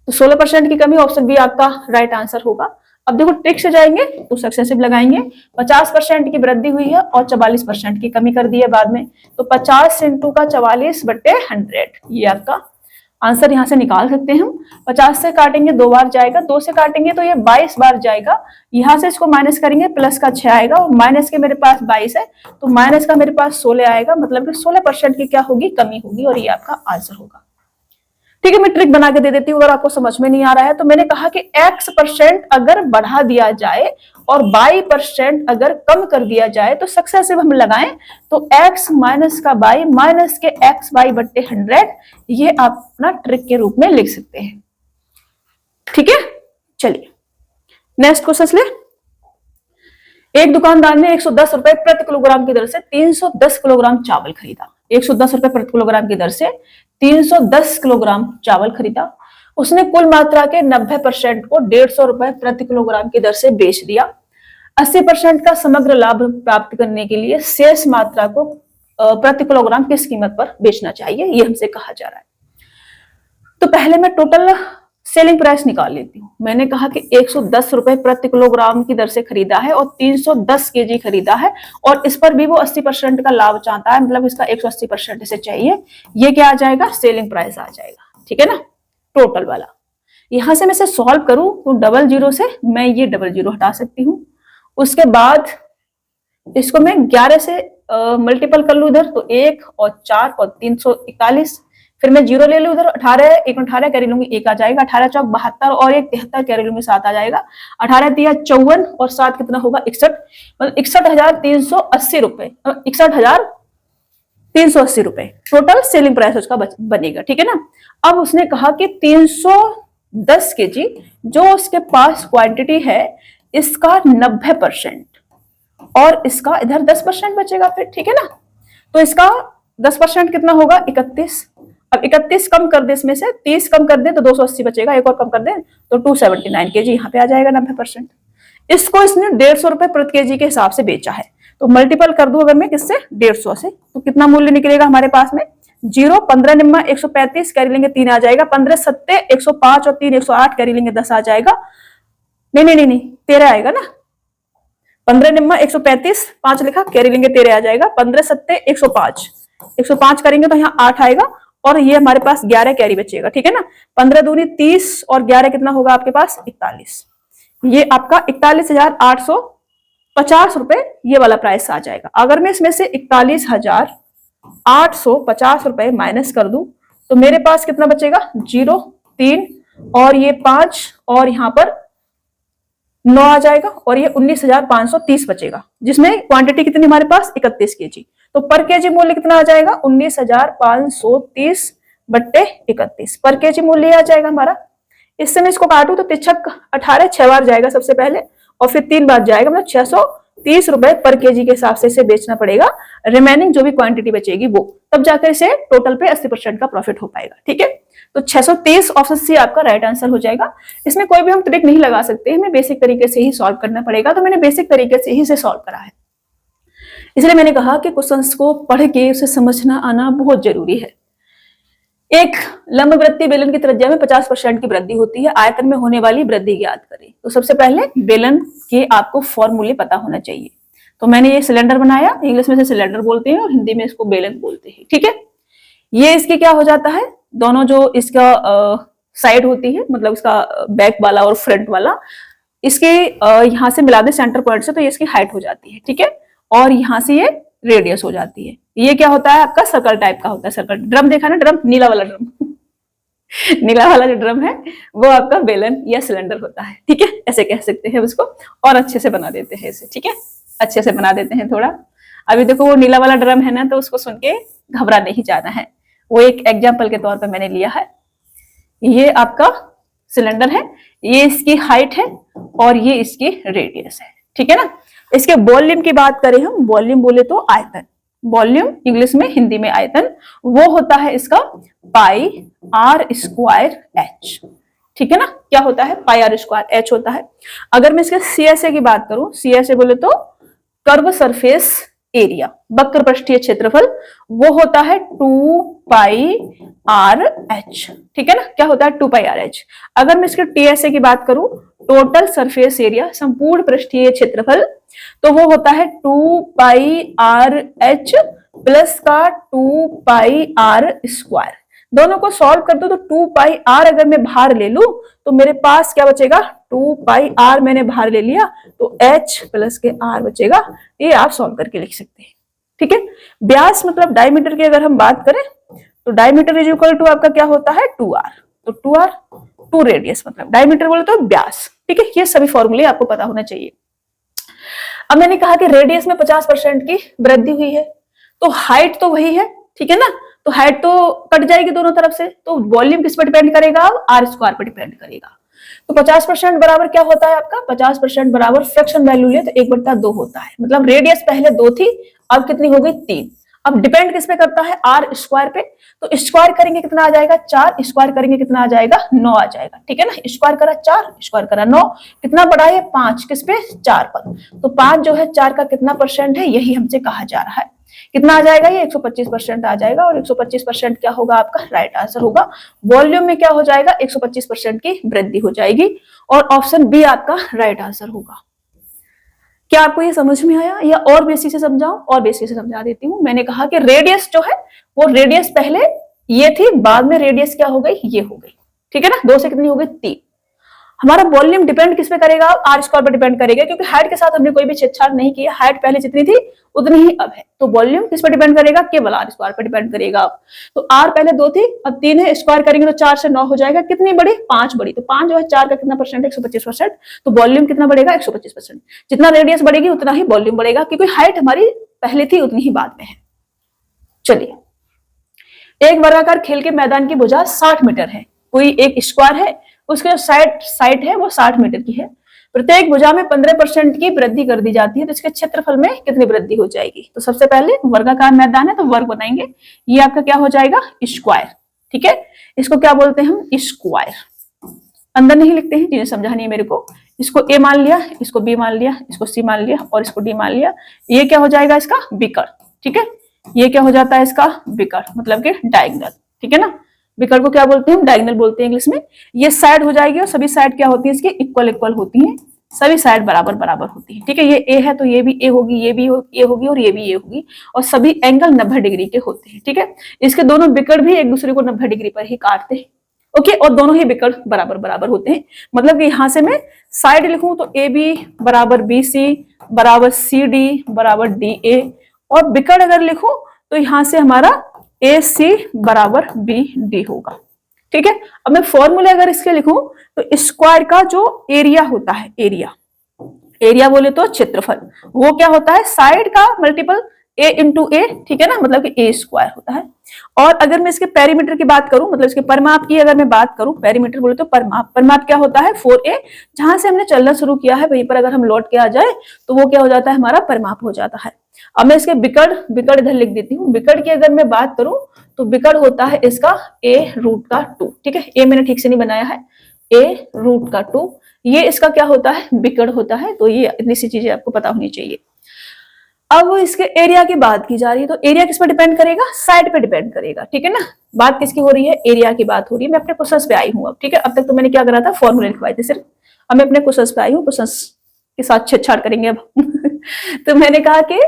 तो 16% की कमी, ऑप्शन बी आपका राइट आंसर होगा। अब देखो ट्रिक से जाएंगे तो सक्सेसिव लगाएंगे। 50% की वृद्धि हुई है और 44% की कमी कर दी है बाद में, तो 50 इंटू का 44/100, ये आपका आंसर यहाँ से निकाल सकते हैं हम। 50 से काटेंगे 2 बार जाएगा, 2 से काटेंगे तो ये 22 बार जाएगा। यहाँ से इसको माइनस करेंगे, प्लस का 6 आएगा, और माइनस के मेरे पास 22 है तो माइनस का मेरे पास 16 आएगा, मतलब कि 16% की क्या होगी, कमी होगी, और ये आपका आंसर होगा। ठीक है, मैं ट्रिक बना के दे देती हूँ अगर आपको समझ में नहीं आ रहा है। तो मैंने कहा कि x% अगर बढ़ा दिया जाए और y% अगर कम कर दिया जाए तो सक्सेसिव हम लगाएं तो x माइनस का y माइनस के xy/100, ये आप अपना ट्रिक के रूप में लिख सकते हैं। ठीक है, चलिए नेक्स्ट क्वेश्चन ले। एक दुकानदार ने 110 रुपए प्रति किलोग्राम की दर से 310 किलोग्राम चावल खरीदा। 110 रुपए प्रति किलोग्राम की दर से 310 किलोग्राम चावल खरीदा। उसने कुल मात्रा के 90% को 150 रुपए प्रति किलोग्राम की दर से बेच दिया। 80% का समग्र लाभ प्राप्त करने के लिए शेष मात्रा को प्रति किलोग्राम किस कीमत पर बेचना चाहिए, ये हमसे कहा जा रहा है। तो पहले मैं टोटल सेलिंग प्राइस निकाल लेती हूँ। मैंने कहा कि 110 रुपए प्रति किलोग्राम की दर से खरीदा है और 310 केजी खरीदा है, और इस पर भी वो 80% का लाभ चाहता है, मतलब इसका 180% इसे चाहिए। ये क्या आ जाएगा, सेलिंग प्राइस आ जाएगा। ठीक है ना, टोटल वाला। यहां से मैं इसे सॉल्व करूं तो 00 से मैं ये 00 हटा सकती हूँ। उसके बाद इसको मैं 11 से मल्टीपल कर लू इधर, तो 1 और 4 और 341। फिर मैं 0 ले लूं इधर, 18 1 18 कैरी लूंगी, 1 आ जाएगा। 18 चौक 72 और 1 73 कैरी लूंगी, 7 आ जाएगा। 18 तिया 54 और 7 कितना होगा, 61, मतलब 61,380 रुपए, 61,380 रुपए टोटल सेलिंग प्राइस उसका बनेगा। ठीक है ना। अब उसने कहा कि 310 केजी जो उसके पास क्वांटिटी है, इसका 90% और इसका इधर 10% बचेगा फिर। ठीक है ना, तो इसका 10% कितना होगा, 31। अब 31 कम कर दे, इसमें से 30 कम कर दे तो 280 बचेगा, एक और कम कर दे तो 279 केजी यहाँ पे आ जाएगा 90%। इसको इसने 150 रुपए प्रति केजी के हिसाब से बेचा है, तो मल्टीपल कर दूं अगर मैं किससे, 150 से, तो कितना मूल्य निकलेगा हमारे पास में, 0 15 निम्मा 135, कैरी लेंगे 3 आ जाएगा, 15 सत्ते 105 और 3 108, कैरी लेंगे 10 आ जाएगा। नहीं नहीं नहीं नहीं 13 आएगा ना, 15 निम्मा 135, 5 लिखा, कैरी लेंगे 13 आ जाएगा, 15 सत्ते 105, 105 करेंगे तो यहाँ 8 आएगा, और ये हमारे पास 11 कैरी बचेगा, ठीक है ना। 15 दूनी 30 और 11 कितना होगा आपके पास 41, ये आपका 41,850 रुपए ये वाला प्राइस आ जाएगा। अगर मैं इसमें से 41,850 रुपए माइनस कर दूं तो मेरे पास कितना बचेगा, 0 3 और ये 5 और यहाँ पर 9 आ जाएगा, और ये 19,530 बचेगा, जिसमें क्वांटिटी कितनी हमारे पास 31 केजी। तो पर केजी मूल्य कितना आ जाएगा, 19,530 बट्टे 31 पर केजी मूल्य आ जाएगा हमारा। इससे मैं इसको काटू तो 18 6 बार जाएगा सबसे पहले, और फिर 3 बार जाएगा, मतलब 630 रुपए पर केजी के हिसाब से इसे बेचना पड़ेगा। रिमेनिंग जो भी क्वांटिटी बचेगी वो, तब जाकर इसे टोटल पे 80% का प्रॉफिट हो पाएगा, ठीक है। तो 630 ऑप्शन सी आपका राइट आंसर हो जाएगा। इसमें कोई भी हम ट्रिक नहीं लगा सकते, हमें बेसिक तरीके से ही सॉल्व करना पड़ेगा, तो मैंने बेसिक तरीके से ही इसे सॉल्व करा है। इसलिए मैंने कहा कि क्वेश्चंस को पढ़ के उसे समझना आना बहुत जरूरी है। एक लंब वृत्तीय बेलन की त्रिज्या में 50% की वृद्धि होती है, आयतन में होने वाली वृद्धि ज्ञात करें। तो सबसे पहले बेलन के आपको फॉर्मूले पता होना चाहिए। तो मैंने ये सिलेंडर बनाया, इंग्लिश में से सिलेंडर बोलते हैं और हिंदी में इसको बेलन बोलते हैं, ठीक है। ये इसके क्या हो जाता है, दोनों जो इसका साइड होती है, मतलब इसका बैक वाला और फ्रंट वाला, इसके यहाँ से मिला दे सेंटर पॉइंट से तो ये इसकी हाइट हो जाती है, ठीक है। और यहाँ से ये रेडियस हो जाती है। ये क्या होता है आपका सर्कल टाइप का होता है, सर्कल ड्रम देखा ना, ड्रम नीला वाला ड्रम नीला वाला जो ड्रम है वो आपका बेलन या सिलेंडर होता है, ठीक है। ऐसे कह सकते हैं उसको, और अच्छे से बना देते हैं इसे, ठीक है, अच्छे से बना देते हैं थोड़ा। अभी देखो वो नीला वाला ड्रम है ना, तो उसको सुन के घबरा नहीं जाना है, वो एक एग्जाम्पल के तौर पर मैंने लिया है। ये आपका सिलेंडर है, ये इसकी हाइट है और ये इसकी रेडियस है, ठीक है ना। इसके वॉल्यूम की बात करें हम, वॉल्यूम बोले तो आयतन, वॉल्यूम इंग्लिश में हिंदी में आयतन, वो होता है इसका पाई आर स्क्वायर एच, ठीक है ना। क्या होता है, पाई आर स्क्वायर एच होता है। अगर मैं इसके सीएसए की बात करूं, सीएसए बोले तो कर्व सरफेस एरिया, वक्र पृष्ठीय क्षेत्रफल, वो होता है 2 पाई आर एच, ठीक है ना। क्या होता है 2 पाई आर एच। अगर मैं इसके टीएसए की बात करूं, टोटल सरफेस एरिया, संपूर्ण पृष्ठीय क्षेत्रफल, तो वो होता है 2 पाई आर एच प्लस का 2 पाई आर स्क्वायर। दोनों को सॉल्व कर दो तो 2 पाई आर अगर मैं बाहर ले लूं तो मेरे पास क्या बचेगा, 2 पाई आर मैंने बाहर ले लिया तो एच प्लस के आर बचेगा। ये आप सॉल्व करके लिख सकते हैं, ठीक है। व्यास मतलब डायमीटर की अगर हम बात करें तो डायमीटर इज इक्वल टू आपका क्या होता है 2r, तो 2r 2 रेडियस मतलब डायमीटर बोले तो व्यास, ठीक है। ये सभी फॉर्मूले आपको पता होना चाहिए। अब मैंने कहा कि रेडियस में 50% की वृद्धि हुई है, तो हाइट तो वही है, ठीक है ना, तो हाइट तो कट जाएगी दोनों तरफ से, तो वॉल्यूम किस पर डिपेंड करेगा, आर स्क्वायर पर डिपेंड करेगा। तो 50% बराबर क्या होता है आपका, 50% बराबर फ्रैक्शन वैल्यू ले तो 1/2 होता है, मतलब रेडियस पहले 2 थी, अब कितनी हो गई 3। अब डिपेंड किस पे करता है, आर स्क्वायर पे, तो स्क्वायर करेंगे कितना आ जाएगा 4, स्क्वायर करेंगे कितना आ जाएगा 9 आ जाएगा, ठीक है ना। स्क्वायर करा 4, स्क्वायर करा 9, कितना बड़ा है 5, किस पे 4 पर, तो 5 जो है 4 का कितना परसेंट है, यही हमसे कहा जा रहा है। कितना आ जाएगा, ये 125% आ जाएगा, और 125% क्या होगा आपका राइट आंसर होगा। वॉल्यूम में क्या हो जाएगा, 125% की वृद्धि हो जाएगी, और ऑप्शन बी आपका राइट आंसर होगा। क्या आपको ये समझ में आया, या और बेसिक से समझाऊं, और बेसिक से समझा देती हूँ। मैंने कहा कि रेडियस जो है वो रेडियस पहले ये थी, बाद में रेडियस क्या हो गई, ये हो गई, ठीक है ना। 2 से कितनी हो गई 3। हमारा वॉल्यूम डिपेंड किस पे करेगा, आर स्क्वायर पर डिपेंड करेगा, क्योंकि हाइट के साथ हमने कोई भी छेड़छाड़ नहीं किया, हाइट पहले जितनी थी उतनी ही अब है, तो वॉल्यूम किस पर डिपेंड करेगा, केवल आर स्क्वायर पर डिपेंड करेगा। तो आर पहले 2 थी, अब 3 है, स्क्वायर करेंगे तो 4 से 9 हो जाएगा, कितनी बड़ी 5 बड़ी, तो 5 जो है 4 का कितना परसेंट, 125%, तो वॉल्यूम कितना बढ़ेगा 125%। जितना रेडियस बढ़ेगी उतना ही वॉल्यूम बढ़ेगा, क्योंकि हाइट हमारी पहले थी उतनी ही बाद में है। चलिए, एक वर्गाकार खेल के मैदान की भुजा 60 मीटर है, कोई एक स्क्वायर है, उसके जो साइड है वो 60 मीटर की है, प्रत्येक भुजा में 15% की वृद्धि कर दी जाती है, तो इसके क्षेत्रफल में कितनी वृद्धि हो जाएगी। तो सबसे पहले वर्गाकार मैदान है तो वर्ग बनाएंगे, ये आपका क्या हो जाएगा स्क्वायर, ठीक है। इसको क्या बोलते हैं हम, स्क्वायर, अंदर नहीं लिखते हैं, जिन्हें समझानी है मेरे को। इसको ए मान लिया, इसको बी मान लिया, इसको सी मान लिया और इसको डी मान लिया, ये क्या हो जाएगा इसका विकर्ण, ठीक है। ये क्या हो जाता है इसका बिकड़, मतलब कि डायगोनल, ठीक है ना। बिकड़ को क्या बोलते हैं हम, डायगोनल बोलते हैं इंग्लिश में। ये साइड हो जाएगी और सभी साइड क्या होती है इसकी, इक्वल इक्वल होती हैं, सभी साइड बराबर बराबर होती है, ठीक है। ये ए है तो ये भी ए होगी, ये भी ए होगी और ये भी ए होगी, और सभी एंगल 90 डिग्री के होते हैं, ठीक है। इसके दोनों बिकड़ भी एक दूसरे को 90 डिग्री पर ही काटते हैं, ओके। और दोनों ही बिकड़ बराबर बराबर होते हैं, मतलब कि यहां से मैं साइड लिखूं तो ए बी बराबर बी सी बराबर सी डी बराबर डी ए, और बिकड़ अगर लिखूं तो यहां से हमारा ए सी बराबर बी डी होगा, ठीक है। अब मैं फॉर्मूले अगर इसके लिखूं तो स्क्वायर का जो एरिया होता है, एरिया बोले तो क्षेत्रफल, वो क्या होता है साइड का मल्टीपल ए इंटू ए, ठीक है ना, मतलब कि ए स्क्वायर होता है। और अगर मैं इसके पेरीमीटर की बात करूं, मतलब इसके परिमाप की अगर मैं बात करूं, पेरीमीटर बोले तो परिमाप क्या होता है 4a, जहां से हमने चलना शुरू किया है वहीं पर अगर हम लौट के आ जाए तो वो क्या हो जाता है हमारा परिमाप हो जाता है। अब मैं इसके बिकड़ इधर लिख देती हूँ। बिकड़ की अगर मैं बात करूं तो बिकड़ होता है इसका a रूट का 2, ठीक है। ए मैंने ठीक से नहीं बनाया है, a रूट का 2, ये इसका क्या होता है बिकड़ होता है। तो ये इतनी सी चीजें आपको पता होनी चाहिए। अब इसके एरिया की बात की जा रही है तो एरिया किस पे डिपेंड करेगा, साइड पे डिपेंड करेगा, ठीक है ना। बात किसकी हो रही है, एरिया की बात हो रही है। मैं अपने क्वेश्चंस पे आई हूँ अब, ठीक है। अब तक तो मैंने क्या करा था, फॉर्मूले लिखवाए थे सिर्फ। अब मैं अपने क्वेश्चंस पे आई हूँ, क्वेश्चंस के साथ छेड़छाड़ करेंगे अब तो मैंने कहा कि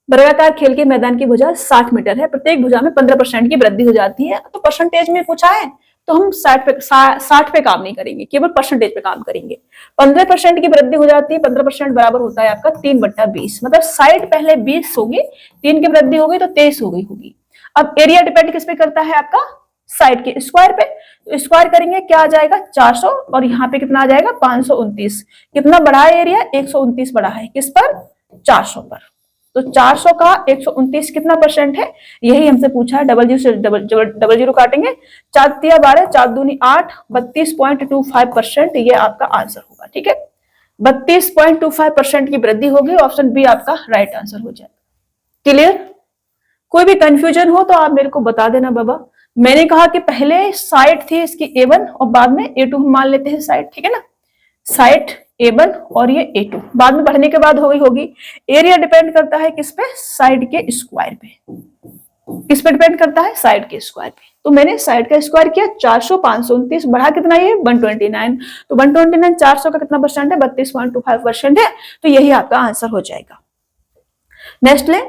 वर्गाकार खेल के मैदान की भुजा 60 मीटर है, प्रत्येक भुजा में 15% की वृद्धि हो जाती है। तो परसेंटेज में पूछा है तो हम 60 पे काम नहीं करेंगे, केवल परसेंटेज पे काम करेंगे। 15% की वृद्धि हो जाती है, 15% बराबर होता है आपका 3/20, मतलब साइड पहले 20 होगी, 3 की वृद्धि हो गई तो 23 हो गई होगी। अब एरिया डिपेंड किस पे करता है आपका, साइड के स्क्वायर पे। तो स्क्वायर करेंगे क्या आ जाएगा 400, और यहाँ पे कितना आ जाएगा 529। कितना बड़ा है एरिया, 129 बड़ा है, किस पर 400 पर। तो 400 का 129 कितना परसेंट है, यही हमसे पूछा है। डबल जीरो काटेंगे, 4 तिया 12, 4 दूनी 8, 32.25% ये आपका आंसर होगा, ठीक है। 32.25% की वृद्धि होगी, ऑप्शन बी आपका राइट आंसर हो जाएगा। क्लियर, कोई भी कंफ्यूजन हो तो आप मेरे को बता देना बाबा। मैंने कहा कि पहले साइड थी इसकी A1 और बाद में A2 हम मान लेते हैं साइड, ठीक है ना। साइड A1 और ये A2 बाद में बढ़ने के बाद हो गई होगी। एरिया डिपेंड करता है किस पे, साइड के स्क्वायर पे। किस पे डिपेंड करता है, साइड के स्क्वायर पे। तो मैंने साइड का स्क्वायर किया, 400 529 बढ़ा कितना ये 129, तो 129 400 का कितना परसेंट है 32.25% है। तो यही आपका आंसर हो जाएगा। नेक्स्ट ले,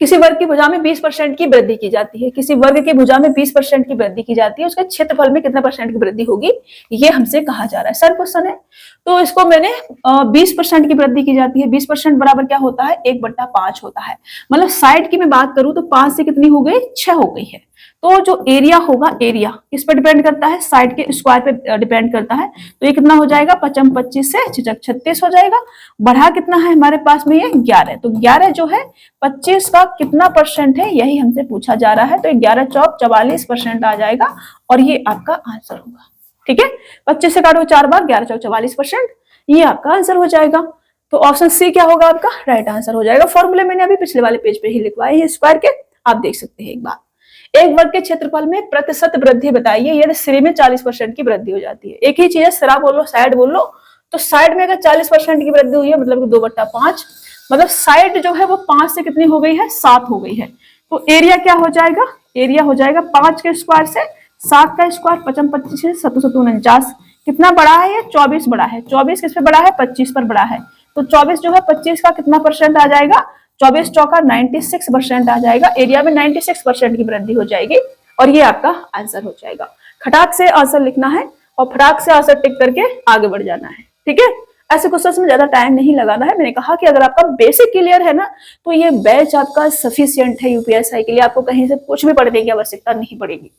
किसी वर्ग की भुजा में 20% की वृद्धि की जाती है, किसी वर्ग की भुजा में 20% की वृद्धि की जाती है, उसके क्षेत्रफल में कितना परसेंट की वृद्धि होगी, ये हमसे कहा जा रहा है। सर क्वेश्चन है तो इसको मैंने 20% की वृद्धि की जाती है। 20% बराबर क्या होता है 1/5 होता है, मतलब साइड की मैं बात करूं तो 5 से कितनी हो गई 6 हो गई है। तो जो एरिया होगा, एरिया किस पे डिपेंड करता है, साइड के स्क्वायर पे डिपेंड करता है। तो ये कितना हो जाएगा 55 25 से 36 हो जाएगा। बढ़ा कितना है हमारे पास में ये 11, तो 11 जो है 25 का कितना परसेंट है यही हमसे पूछा जा रहा है। तो 11 चौक 44% आ जाएगा और ये आपका आंसर होगा, ठीक है। 25 से काटो 4 बार, 11 चौक 44%, ये आपका आंसर हो जाएगा। तो ऑप्शन सी क्या होगा आपका राइट आंसर हो जाएगा। फॉर्मूले मैंने अभी पिछले वाले पेज पे ही लिखवाए हैं स्क्वायर के, आप देख सकते हैं एक बार। एक वर्ग के क्षेत्रफल में प्रतिशत वृद्धि बताइए यदि सिरे में 40% की वृद्धि हो जाती है। एक ही चीज है, सिरा बोल लो साइड बोल लो, तो साइड में अगर 40% की वृद्धि हुई है मतलब 2/5, मतलब साइड जो है वो 5 से कितनी हो गई है 7 हो गई है। तो एरिया क्या हो जाएगा, एरिया हो जाएगा 5 के स्क्वायर से 7 का स्क्वायर, 55 25 से 749, कितना बड़ा है ये 24 बड़ा है। 24 किस पे बड़ा है 25 पर बड़ा है। तो 24 जो है 25 का कितना परसेंट आ जाएगा, 24 चौका 96% आ जाएगा। एरिया में 96% की वृद्धि हो जाएगी और ये आपका आंसर हो जाएगा। खटाक से आंसर लिखना है और फटाक से आंसर टिक करके आगे बढ़ जाना है, ठीक है। ऐसे क्वेश्चन में ज्यादा टाइम नहीं लगाना है। मैंने कहा कि अगर आपका बेसिक क्लियर है ना तो ये बैच आपका सफिशिएंट है यूपीएससी के लिए, आपको कहीं से कुछ भी पढ़ने की आवश्यकता नहीं पड़ेगी।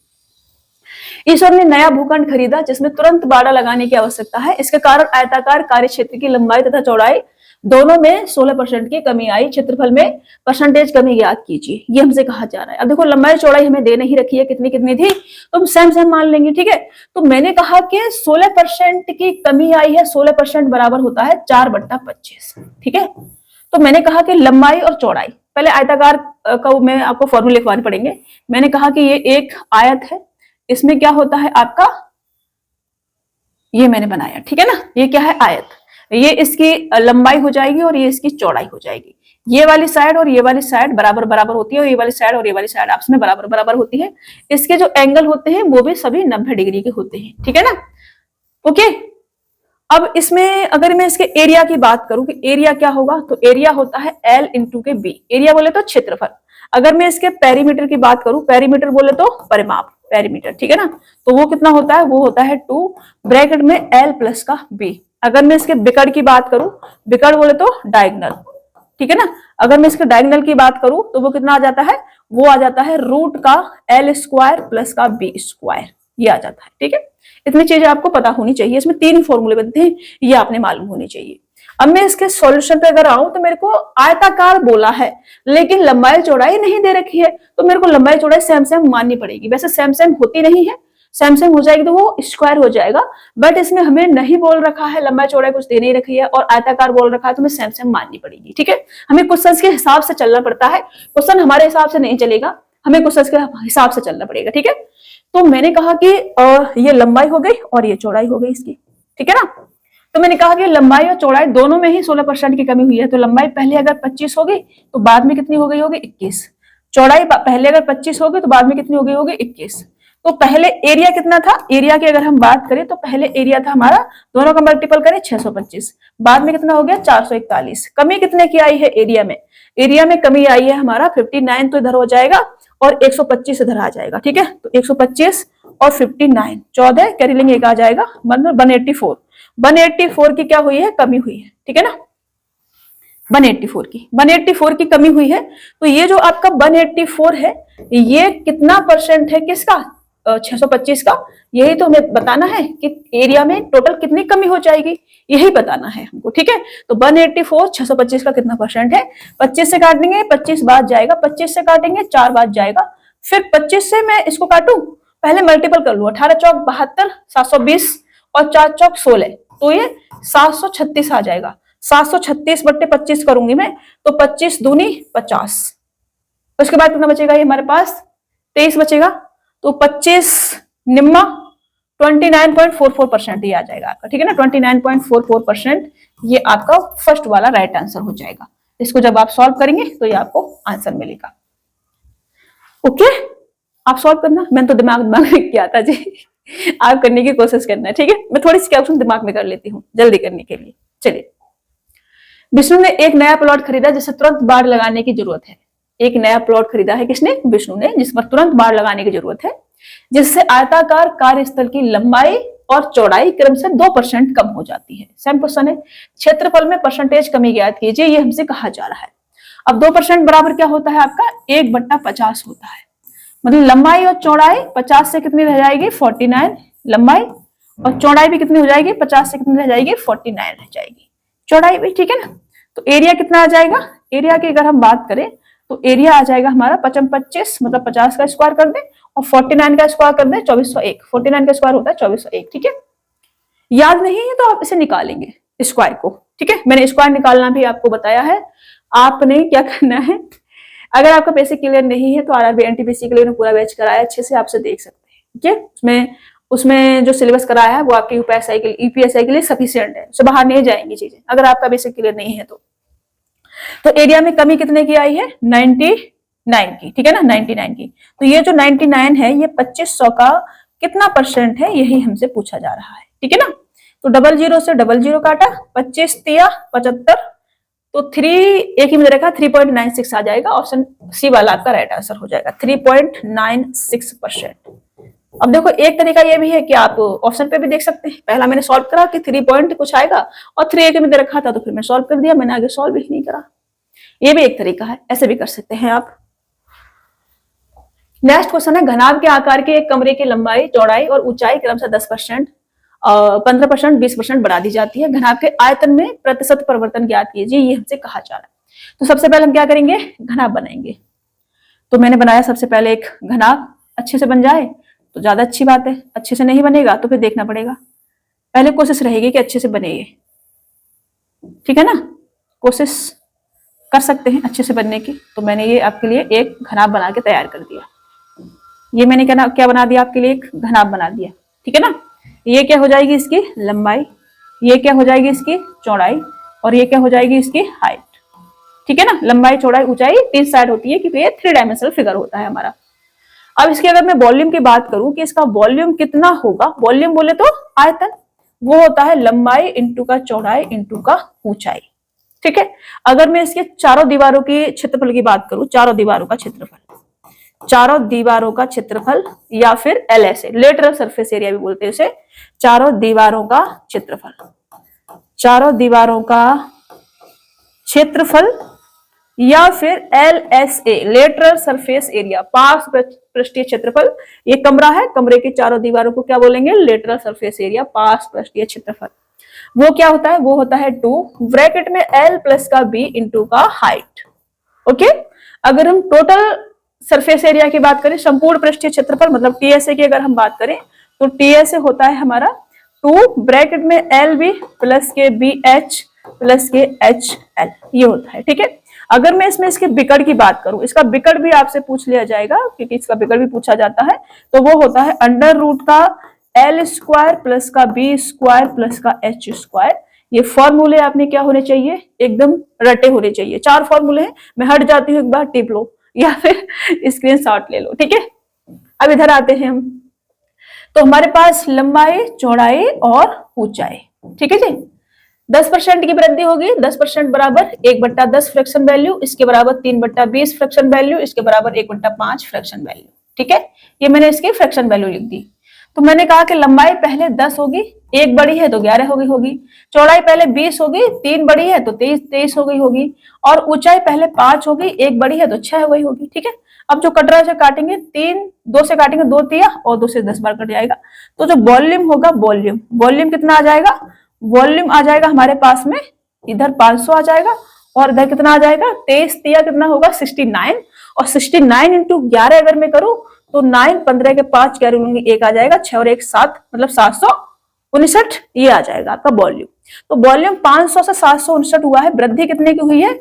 ईश्वर ने नया भूखंड खरीदा जिसमें तुरंत बाड़ा लगाने की आवश्यकता है, इसके कारण आयताकार कार्य क्षेत्र की लंबाई तथा चौड़ाई दोनों में 16% की कमी आई, क्षेत्रफल में परसेंटेज कमी ज्ञात कीजिए, ये हमसे कहा जा रहा है। अब देखो लंबाई चौड़ाई हमें दे नहीं रखी है, कितनी कितनी थी तो हम सेम मान लेंगे, ठीक है। तो मैंने कहा कि 16% की कमी आई है, 16% बराबर होता है 4/25, ठीक है। तो मैंने कहा कि लंबाई और चौड़ाई, पहले आयताकार का मैं आपको फॉर्मूला लिखवाने पड़ेंगे। मैंने कहा कि ये एक आयत है, इसमें क्या होता है आपका, ये मैंने बनाया, ठीक है ना। ये क्या है आयत, ये इसकी लंबाई हो जाएगी और ये इसकी चौड़ाई हो जाएगी। ये वाली साइड और ये वाली साइड बराबर बराबर होती है और ये वाली साइड और ये वाली साइड आपस में बराबर बराबर होती है। इसके जो एंगल होते हैं वो भी सभी 90 डिग्री के होते हैं, ठीक है ना। ओके, अब इसमें अगर मैं इसके एरिया की बात करूं कि एरिया क्या होगा, तो एरिया होता है L इंटू के बी। एरिया बोले तो क्षेत्रफल। अगर मैं इसके पेरीमीटर की बात करूं, पेरीमीटर बोले तो परिमाप, पेरीमीटर, ठीक है ना, तो वो कितना होता है, वो होता है 2 ब्रैकेट में L प्लस का B। अगर मैं इसके बिकड़ की बात करूं, बिकड़ बोले तो डायगनल, ठीक है ना, अगर मैं इसके डायगनल की बात करूं तो वो कितना आ जाता है, वो आ जाता है रूट का L स्क्वायर प्लस का B स्क्वायर, ये आ जाता है, ठीक है। इतनी चीजें आपको पता होनी चाहिए। इसमें 3 फॉर्मूले बनते हैं, ये आपने मालूम होने चाहिए। अब मैं इसके सॉल्यूशन पे अगर आऊं तो मेरे को आयताकार बोला है लेकिन लंबाई चौड़ाई नहीं दे रखी है, तो मेरे को लंबाई चौड़ाई सेम सेम माननी पड़ेगी। वैसे सेम सेम होती नहीं है, सेम सेम हो जाएगी तो वो स्क्वायर हो जाएगा, बट इसमें हमें नहीं बोल रखा है, लंबाई चौड़ाई कुछ दे नहीं रखी है और आयताकार बोल रखा है, तो हमें सेम सेम माननी पड़ेगी, ठीक है। हमें क्वेश्चन के हिसाब से चलना पड़ता है, क्वेश्चन हमारे हिसाब से नहीं चलेगा, हमें क्वेश्चन के हिसाब से चलना पड़ेगा, ठीक है। तो मैंने कहा कि ये लंबाई हो गई और ये चौड़ाई हो गई इसकी, ठीक है ना। तो मैंने कहा कि लंबाई और चौड़ाई दोनों में ही 16% की कमी हुई है, तो लंबाई पहले अगर 25 हो गई तो बाद में कितनी हो गई होगी, 21। चौड़ाई पहले अगर 25 हो गई तो बाद में कितनी हो गई होगी, 21। तो पहले एरिया कितना था, एरिया की अगर हम बात करें तो पहले एरिया था हमारा, दोनों का मल्टीपल करें 625, बाद में कितना हो गया 441। कमी कितने की आई है एरिया में, एरिया में कमी आई है हमारा 59, तो इधर हो जाएगा और 125 इधर आ जाएगा, ठीक है। तो 125 और 59 14 कैरी लेंगे, एक आ जाएगा, मतलब 184। 184 की क्या हुई है, कमी हुई है, ठीक है ना। 184 की कमी हुई है। तो ये जो आपका 184 है, ये कितना परसेंट है किसका, 625 का। यही तो हमें बताना है कि एरिया में टोटल कितनी कमी हो जाएगी, यही बताना है हमको, ठीक है। तो 184 625 का कितना परसेंट है, 25 से काटेंगे 25 बाद जाएगा, 25 से काटेंगे 4 बाद जाएगा, फिर 25 से मैं इसको काटूं, पहले मल्टीपल कर लू, 18 चौक 72, 720 और 4 चौक 16, तो ये 736 आ जाएगा। 736 बट्टे 25 करूंगी मैं, तो 25 दूनी 50, उसके बाद कितना बचेगा, ये हमारे पास 23 बचेगा। तो 25 निम्मा 29.44% ये आ जाएगा आपका, ठीक है ना। 29.44% ये आपका फर्स्ट वाला राइट आंसर हो जाएगा। इसको जब आप सॉल्व करेंगे तो ये आपको आंसर मिलेगा। ओके, आप सॉल्व करना, मैंने तो दिमाग में किया था जी, आप करने की कोशिश करना, ठीक है। मैं थोड़ी सी कैलकुलेशन दिमाग में कर लेती हूँ जल्दी करने के लिए। चलिए, विष्णु ने एक नया प्लॉट खरीदा जिसे तुरंत बाड़ लगाने की जरूरत है। एक नया प्लॉट खरीदा है किसने, विष्णु ने, जिस पर तुरंत बाड़ लगाने की जरूरत है, जिससे आयताकार कार्यस्थल की लंबाई और चौड़ाई क्रमशः 2% कम हो जाती है। सेम क्वेश्चन है, क्षेत्रफल में परसेंटेज कमी ज्ञात कीजिए, ये हमसे कहा जा रहा है। अब 2% बराबर क्या होता है आपका, 1/50 होता है, मतलब लंबाई और चौड़ाई 50 से कितनी रह जाएगी, 49 लंबाई, और चौड़ाई भी कितनी हो जाएगी, 50 से कितनी रह जाएगी, 49 रह जाएगी चौड़ाई भी, ठीक है ना। तो एरिया कितना आ जाएगा, एरिया की अगर हम बात करें तो एरिया आ जाएगा हमारा 55 मतलब 50 का स्क्वायर कर दे और 49 का स्क्वायर कर दे 2401। 49 का स्क्वायर होता है 2401, ठीक है। याद नहीं है तो आप इसे निकालेंगे स्क्वायर को, ठीक है। मैंने स्क्वायर निकालना भी आपको बताया है, आपने क्या करना है, अगर आपका बेसिक क्लियर नहीं है तो आरआरबी एनटीपीसी के लिए पूरा बैच कराया, अच्छे से आपसे देख सकते हैं, ठीक है। उसमें जो सिलेबस कराया है वो आपके यूपीएसआई के लिए, ईपीएसआई के लिए सफिशिएंट है, उससे बाहर नहीं जाएंगी चीजें अगर आपका बेसिक क्लियर नहीं है तो। तो एरिया में कमी कितने की आई है, 99 की, ठीक है ना, 99 की। तो ये जो 99 है ये 2500 का कितना परसेंट है, यही हमसे पूछा जा रहा है, ठीक है ना। तो 00 से 00 काटा, 25 तिया 75, तो 3 एक ही में रखा, 3.96 आ जाएगा। ऑप्शन सी वाला आपका राइट आंसर हो जाएगा, 3.96%। अब देखो एक तरीका ये भी है कि आप ऑप्शन पे भी देख सकते हैं, पहला मैंने सॉल्व करा कि 3 पॉइंट कुछ आएगा और 3 एक में दे रखा था तो फिर मैं सॉल्व कर दिया, मैंने आगे सॉल्व ही नहीं करा। ये भी एक तरीका है, ऐसे भी कर सकते हैं आप। नेक्स्ट क्वेश्चन है, घनाभ के आकार के एक कमरे की लंबाई, चौड़ाई और ऊंचाई क्रमशः 10%, 15%, 20% बढ़ा दी जाती है। घनाभ के आयतन में प्रतिशत परिवर्तन ज्ञात कीजिए, ये हमसे कहा जा रहा है। तो सबसे पहले हम क्या करेंगे, घनाभ बनाएंगे। तो मैंने बनाया सबसे पहले एक घनाभ, अच्छे से बन जाए तो ज्यादा अच्छी बात है, अच्छे से नहीं बनेगा तो फिर देखना पड़ेगा। पहले कोशिश रहेगी कि अच्छे से बने ये, ठीक है ना, कोशिश कर सकते हैं अच्छे से बनने की। तो मैंने ये आपके लिए एक घनाभ बना के तैयार कर दिया। ये मैंने क्या बना दिया आपके लिए, एक घनाभ बना दिया, ठीक है ना। ये क्या हो जाएगी इसकी लंबाई, ये क्या हो जाएगी इसकी चौड़ाई, और ये क्या हो जाएगी इसकी हाइट, ठीक है ना, लंबाई चौड़ाई ऊंचाई 3 साइड होती है क्योंकि ये 3 डायमेंशनल फिगर होता है हमारा। अब इसकी अगर मैं वॉल्यूम की बात करूं कि इसका वॉल्यूम कितना होगा, वॉल्यूम बोले तो आयतन, वो होता है लंबाई इंटू का चौड़ाई इंटू का ऊंचाई। ठीक है, अगर मैं इसके चारों दीवारों की क्षेत्रफल की बात करूं, चारों दीवारों का क्षेत्रफल या फिर LSA, लेटरल सरफेस एरिया भी बोलते हैं उसे, चारों दीवारों का क्षेत्रफल या फिर LSA, लेटरल सरफेस एरिया, पार्श्व पृष्ठीय क्षेत्रफल। ये कमरा है, कमरे की चारों दीवारों को क्या बोलेंगे, लेटरल सरफेस एरिया, पार्श्व पृष्ठीय क्षेत्रफल। वो क्या होता है, वो होता है 2 ब्रैकेट में L प्लस का B इंटू का हाइट। ओके, अगर हम टोटल सरफेस एरिया की बात करें, संपूर्ण पृष्ठीय क्षेत्रफल मतलब TSA की अगर हम बात करें तो TSA होता है हमारा 2 ब्रैकेट में LB प्लस के BH प्लस के HL, ये होता है। ठीक है, अगर मैं इसमें इसके बिकड़ की बात करूं, इसका बिकड़ भी आपसे पूछ लिया जाएगा क्योंकि इसका बिकड़ भी पूछा जाता है, तो वो होता है अंडर रूट का L स्क्वायर प्लस का B स्क्वायर प्लस का H स्क्वायर। ये फॉर्मूले आपने क्या होने चाहिए, एकदम रटे होने चाहिए। 4 फॉर्मूले हैं, मैं हट जाती हूँ, एक बार टिप लो या फिर स्क्रीनशॉट ले लो। ठीक है, अब इधर आते हैं हम, तो हमारे पास लंबाई चौड़ाई और ऊंचाई। ठीक है जी, 10% की वृद्धि होगी, 10% बराबर 1/10 फ्रैक्शन वैल्यू, इसके बराबर 3/20 फ्रैक्शन वैल्यू, इसके बराबर 1/5 फ्रैक्शन वैल्यू। ठीक है, ये मैंने इसकी फ्रैक्शन वैल्यू लिख दी। तो मैंने कहा कि लंबाई पहले 10 होगी, एक बड़ी है तो 11 होगी, चौड़ाई पहले 20 होगी, 3 बड़ी है तो 23 हो गई होगी, और ऊंचाई पहले 5 होगी, एक बड़ी है तो 6 हो गई होगी। ठीक है, अब जो कट रहा है काटेंगे, 2 से काटेंगे 2 तिया और 2 से 10 बार कट जाएगा, तो जो वॉल्यूम होगा, वॉल्यूम कितना आ जाएगा, वॉल्यूम आ जाएगा हमारे पास में, इधर 500 आ जाएगा और इधर कितना आ जाएगा, 23 तिया कितना होगा 69, और 69 इंटू 11 अगर मैं करूं तो 9 15 के 5 क्या लूंगी, 1 आ जाएगा, 6 और 1 7 मतलब 759, ये आ जाएगा आपका वॉल्यूम। तो वॉल्यूम 500 से 759 हुआ है, वृद्धि कितने की हुई है,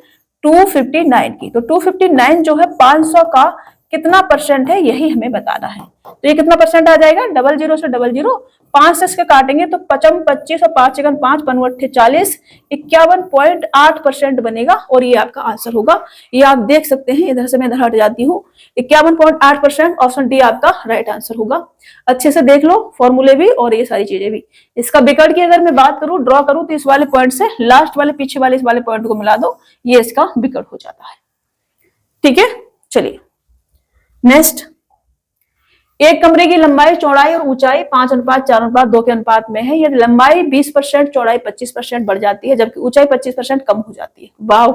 259 की। तो 259 जो है 500 का कितना परसेंट है, यही हमें बताना है। तो ये कितना परसेंट आ जाएगा, 00 से 00, 5 से इसके काटेंगे तो 55 25 और 5 × 5 = 40, 51.8% बनेगा, और ये आपका आंसर होगा। ये आप देख सकते हैं, इधर से मैं इधर हट जाती हूँ, 51.8%, ऑप्शन डी आपका राइट आंसर होगा। अच्छे से देख लो फॉर्मूले भी और ये सारी चीजें भी। इसका बिकड़ की अगर मैं बात करूं, ड्रॉ करूं, तो इस वाले पॉइंट से लास्ट वाले पीछे वाले इस वाले पॉइंट को मिला दो, ये इसका बिकड़ हो जाता है। ठीक है, चलिए नेक्स्ट, एक कमरे की लंबाई चौड़ाई और ऊंचाई 5:4:2 के अनुपात में है। यदि लंबाई 20%, चौड़ाई 25% बढ़ जाती है, जबकि ऊंचाई 25% कम हो जाती है। वाह,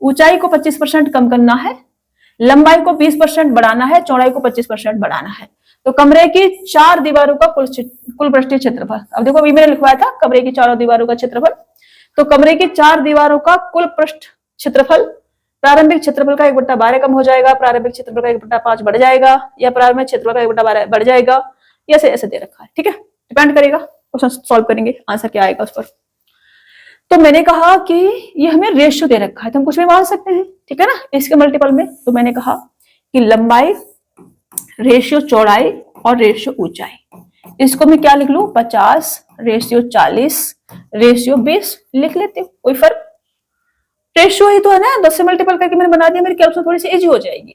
ऊंचाई को 25% कम करना है, लंबाई को 20% बढ़ाना है, चौड़ाई को 25% बढ़ाना है। तो कमरे की 4 दीवारों का कुल पृष्ठीय क्षेत्रफल, अब देखो अभी मैंने लिखवाया था कमरे की 4 दीवारों का क्षेत्रफल, तो कमरे की 4 दीवारों का कुल पृष्ठ क्षेत्रफल प्रारंभिक क्षेत्रफल का 1/12 कम हो जाएगा, प्रारंभिक क्षेत्रफल का 1/5 बढ़ जाएगा, या प्रारंभिक क्षेत्रफल का 1/12 बढ़ जाएगा, ऐसे ऐसे दे रखा है। ठीक है, डिपेंड करेगा, क्वेश्चन सॉल्व करेंगे आंसर क्या आएगा उस पर। तो मैंने कहा कि ये हमें रेशियो दे रखा है, तो हम कुछ भी मान सकते हैं। ठीक है ना, इसके मल्टीपल में, तो मैंने कहा कि लंबाई रेशियो चौड़ाई और रेशियो ऊंचाई, इसको मैं क्या लिख लूं, 50 रेशियो 40 रेशियो 20 लिख लेती हूँ, कोई फर्क, रेशियो ही तो है ना, 10 से मल्टीपल करके मैंने बना दिया, मेरी कैलकुलेशन थोड़ी सी इजी हो जाएगी।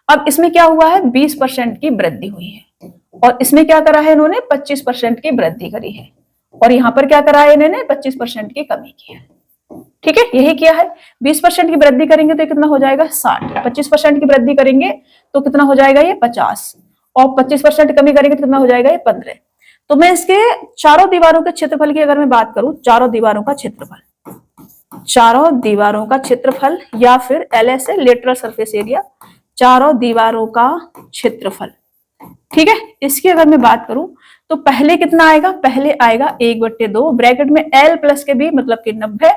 अब इसमें क्या हुआ है, 20% की वृद्धि हुई है, और इसमें क्या करा है इन्होंने, 25% की वृद्धि करी है, और यहाँ पर क्या करा है इन्होंने, 25% की कमी की है। ठीक है, यही किया है। 20% की वृद्धि करेंगे तो कितना हो जाएगा, 60, 25% की वृद्धि करेंगे तो कितना हो जाएगा, ये 50, और 25% कमी करेंगे तो कितना हो जाएगा, ये 15। तो मैं इसके चारों दीवारों के क्षेत्रफल की अगर मैं बात करूं, चारों दीवारों का क्षेत्रफल या फिर LSA, लेटरल सरफेस एरिया, चारों दीवारों का क्षेत्रफल। ठीक है, इसकी अगर मैं बात करूं तो पहले कितना आएगा, पहले आएगा 1/2 ब्रैकेट में L प्लस के B मतलब कि 90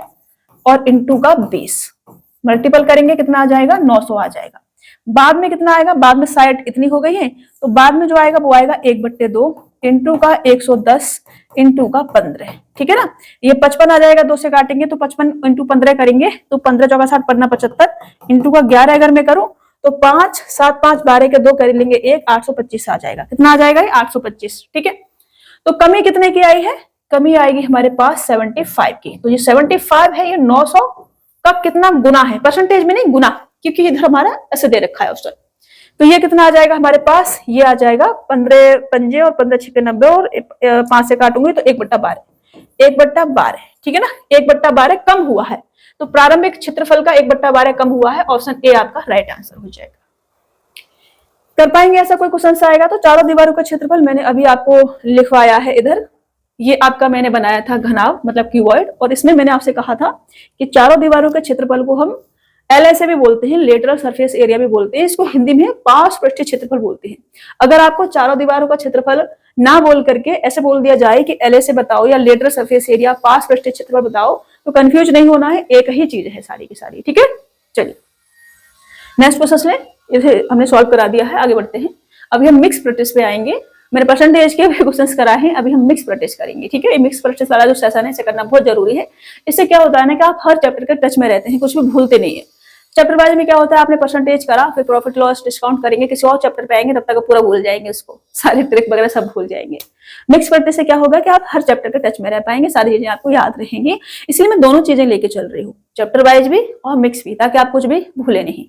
और इंटू का 20, मल्टीपल करेंगे कितना आ जाएगा, 900 आ जाएगा। बाद में कितना आएगा, बाद में साइड इतनी हो गई है, तो बाद में जो आएगा वो आएगा 1/2 इंटू का 110 इंटू का 15। ठीक है ना, ये 55 आ जाएगा, 2 से काटेंगे तो 55 इंटू 15 करेंगे तो 15 × 4 = 60 15 75 इंटू का 11 अगर मैं करूं तो 5 7 5 12 के 2 कर लेंगे 1, 825 आ जाएगा। कितना आ जाएगा, 825। ठीक है, तो कमी कितने की आई है, कमी आएगी हमारे पास 75 की। तो ये 75 है, ये 900 का कितना गुना है, परसेंटेज में नहीं गुना, क्योंकि इधर हमारा ऐसे दे रखा है ऑप्शन। तो ये कितना आ जाएगा हमारे पास, ये आ जाएगा 15 पंजे और 15 छिके 90 और 5 से काटूंगी तो 1/12, 1/12, ठीक है ना, 1/12 कम हुआ है। तो प्रारंभिक क्षेत्रफल का 1/12 कम हुआ है, ऑप्शन ए आपका राइट आंसर हो जाएगा। कर पाएंगे ऐसा कोई क्वेश्चन आएगा तो। चारों दीवारों का क्षेत्रफल मैंने अभी आपको लिखवाया है इधर, ये आपका मैंने बनाया था घनाव मतलब क्यूबॉइड, और इसमें मैंने आपसे कहा था कि चारों दीवारों के क्षेत्रफल को हम एल ऐसे भी बोलते हैं, लेटरल सरफेस एरिया भी बोलते हैं, इसको हिंदी में पार्श्व पृष्ठीय क्षेत्रफल बोलते हैं। अगर आपको चारों दीवारों का क्षेत्रफल ना बोल करके ऐसे बोल दिया जाए कि एल से बताओ या लेटरल सरफेस एरिया पार्श्व पृष्ठीय क्षेत्रफल बताओ, तो कंफ्यूज नहीं होना है, एक ही चीज है सारी की सारी, ठीक है। चलिए नेक्स्ट प्रोसेस लें, इसे हमने सॉल्व करा दिया है, आगे बढ़ते हैं। अभी हम मिक्स प्रैक्टिस पे आएंगे, मैंने परसेंटेज के भी क्वेश्चंस कराए हैं, अभी हम मिक्स प्रैक्टिस करेंगे, ठीक है। ये मिक्स प्रैक्टिस वाला जो सेशन है इसे करना बहुत जरूरी है। इससे क्या होता है ना कि आप हर चैप्टर के टच में रहते हैं, कुछ भी भूलते नहीं है। चैप्टर वाइज में क्या होता है, आपने परसेंटेज करा, फिर प्रॉफिट लॉस डिस्काउंट करेंगे, किसी और चैप्टर पे आएंगे तब तक पूरा भूल जाएंगे, उसको सारे ट्रिक वगैरह सब भूल जाएंगे। मिक्स प्रैक्टिस से क्या होगा कि आप हर चैप्टर के टच में रह पाएंगे, सारी चीजें आपको याद रहेंगी। इसलिए मैं दोनों चीजें लेके चल रही हूँ, चैप्टर वाइज भी और मिक्स भी, ताकि आप कुछ भी भूले नहीं,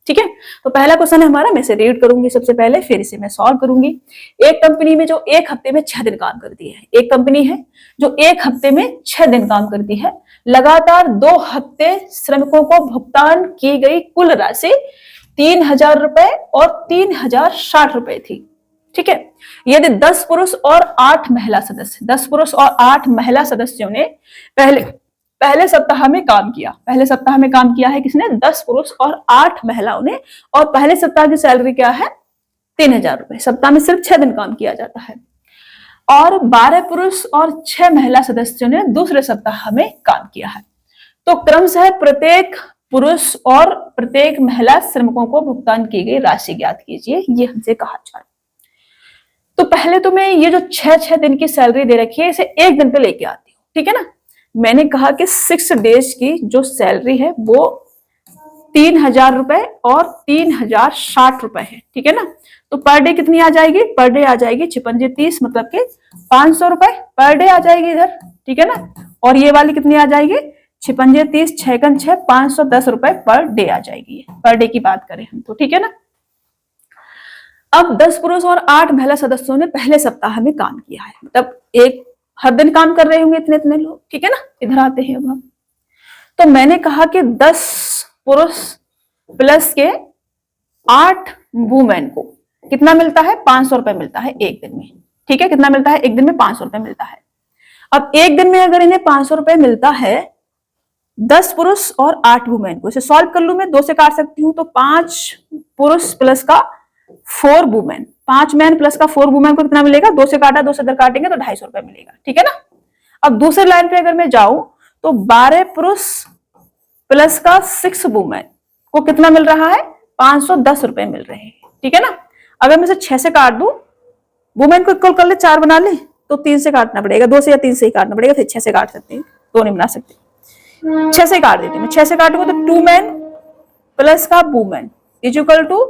ठीक है। तो पहला क्वेश्चन है हमारा, मैं इसे रीड करूंगी सबसे पहले, फिर इसे मैं सॉल्व करूंगी। एक कंपनी में जो एक हफ्ते में 6 दिन काम करती है, एक कंपनी है जो एक हफ्ते में 6 दिन काम करती है, लगातार 2 हफ्ते श्रमिकों को भुगतान की गई कुल राशि 3000 रुपए और 3060 रुपए थी, ठीक है। यदि 10 पुरुष और 8 महिला सदस्य, 10 पुरुष और 8 महिला सदस्यों ने पहले सप्ताह में काम किया, पहले सप्ताह में काम किया है किसने, 10 पुरुष और 8 महिलाओं ने, और पहले सप्ताह की सैलरी क्या है, 3000 रुपए। सप्ताह में सिर्फ 6 दिन काम किया जाता है। और 12 पुरुष और 6 महिला सदस्यों ने दूसरे सप्ताह में काम किया है। तो क्रमशः प्रत्येक पुरुष और प्रत्येक महिला श्रमिकों को भुगतान की गई राशि ज्ञात कीजिए, ये हमसे कहा जा रहा है। तो पहले तो मैं ये जो 6 दिन की सैलरी दे रखी है इसे एक दिन पे लेके आती हूँ, ठीक है ना। मैंने कहा कि 6 डेज की जो सैलरी है वो 3000 रुपए और 3060 रुपए है, ठीक है ना। तो पर डे कितनी आ जाएगी, पर डे आ जाएगी 56 30, मतलब कि 500 रुपए पर डे आ जाएगी इधर, ठीक है ना। और ये वाली कितनी आ जाएगी, 56 30 6 6 510 रुपए पर डे आ जाएगी, पर डे की बात करें हम तो, ठीक है ना। अब 10 पुरुष और 8 महिला सदस्यों ने पहले सप्ताह में काम किया है, मतलब एक हर दिन काम कर रहे होंगे इतने इतने लोग, ठीक है ना। इधर आते हैं अब हम, तो मैंने कहा कि 10 पुरुष प्लस के 8 वुमेन को कितना मिलता है, 500 रुपए मिलता है एक दिन में, ठीक है। कितना मिलता है एक दिन में, 500 रुपए मिलता है। अब एक दिन में अगर इन्हें 500 रुपए मिलता है 10 पुरुष और 8 वुमेन को, इसे सॉल्व कर लू मैं, 2 से काट सकती हूँ, तो 5 पुरुष प्लस का 4 वुमेन, 5 मैन प्लस का 4 वुमेन को कितना मिलेगा, 2 से काटा, 2 से इधर काटेंगे तो 250 रुपए मिलेगा, ठीक है ना। अब दूसरे लाइन पे अगर मैं जाऊं तो 12 पुरुष प्लस का 6 वुमेन को कितना मिल रहा है, 510 रुपए मिल रहे हैं, ठीक है ना। अगर मैं इसे 6 से काट दूं, वुमेन को इक्वल कर ले, 4 बना ले, तो 3 से काटना पड़ेगा, 2 से या 3 से ही काटना पड़ेगा, फिर 6 से काट सकते हैं, 2 नहीं बना सकते, 6 से काट देते हैं। 6 से काटूंगा तो 2 मैन प्लस का वुमेन इज इक्वल टू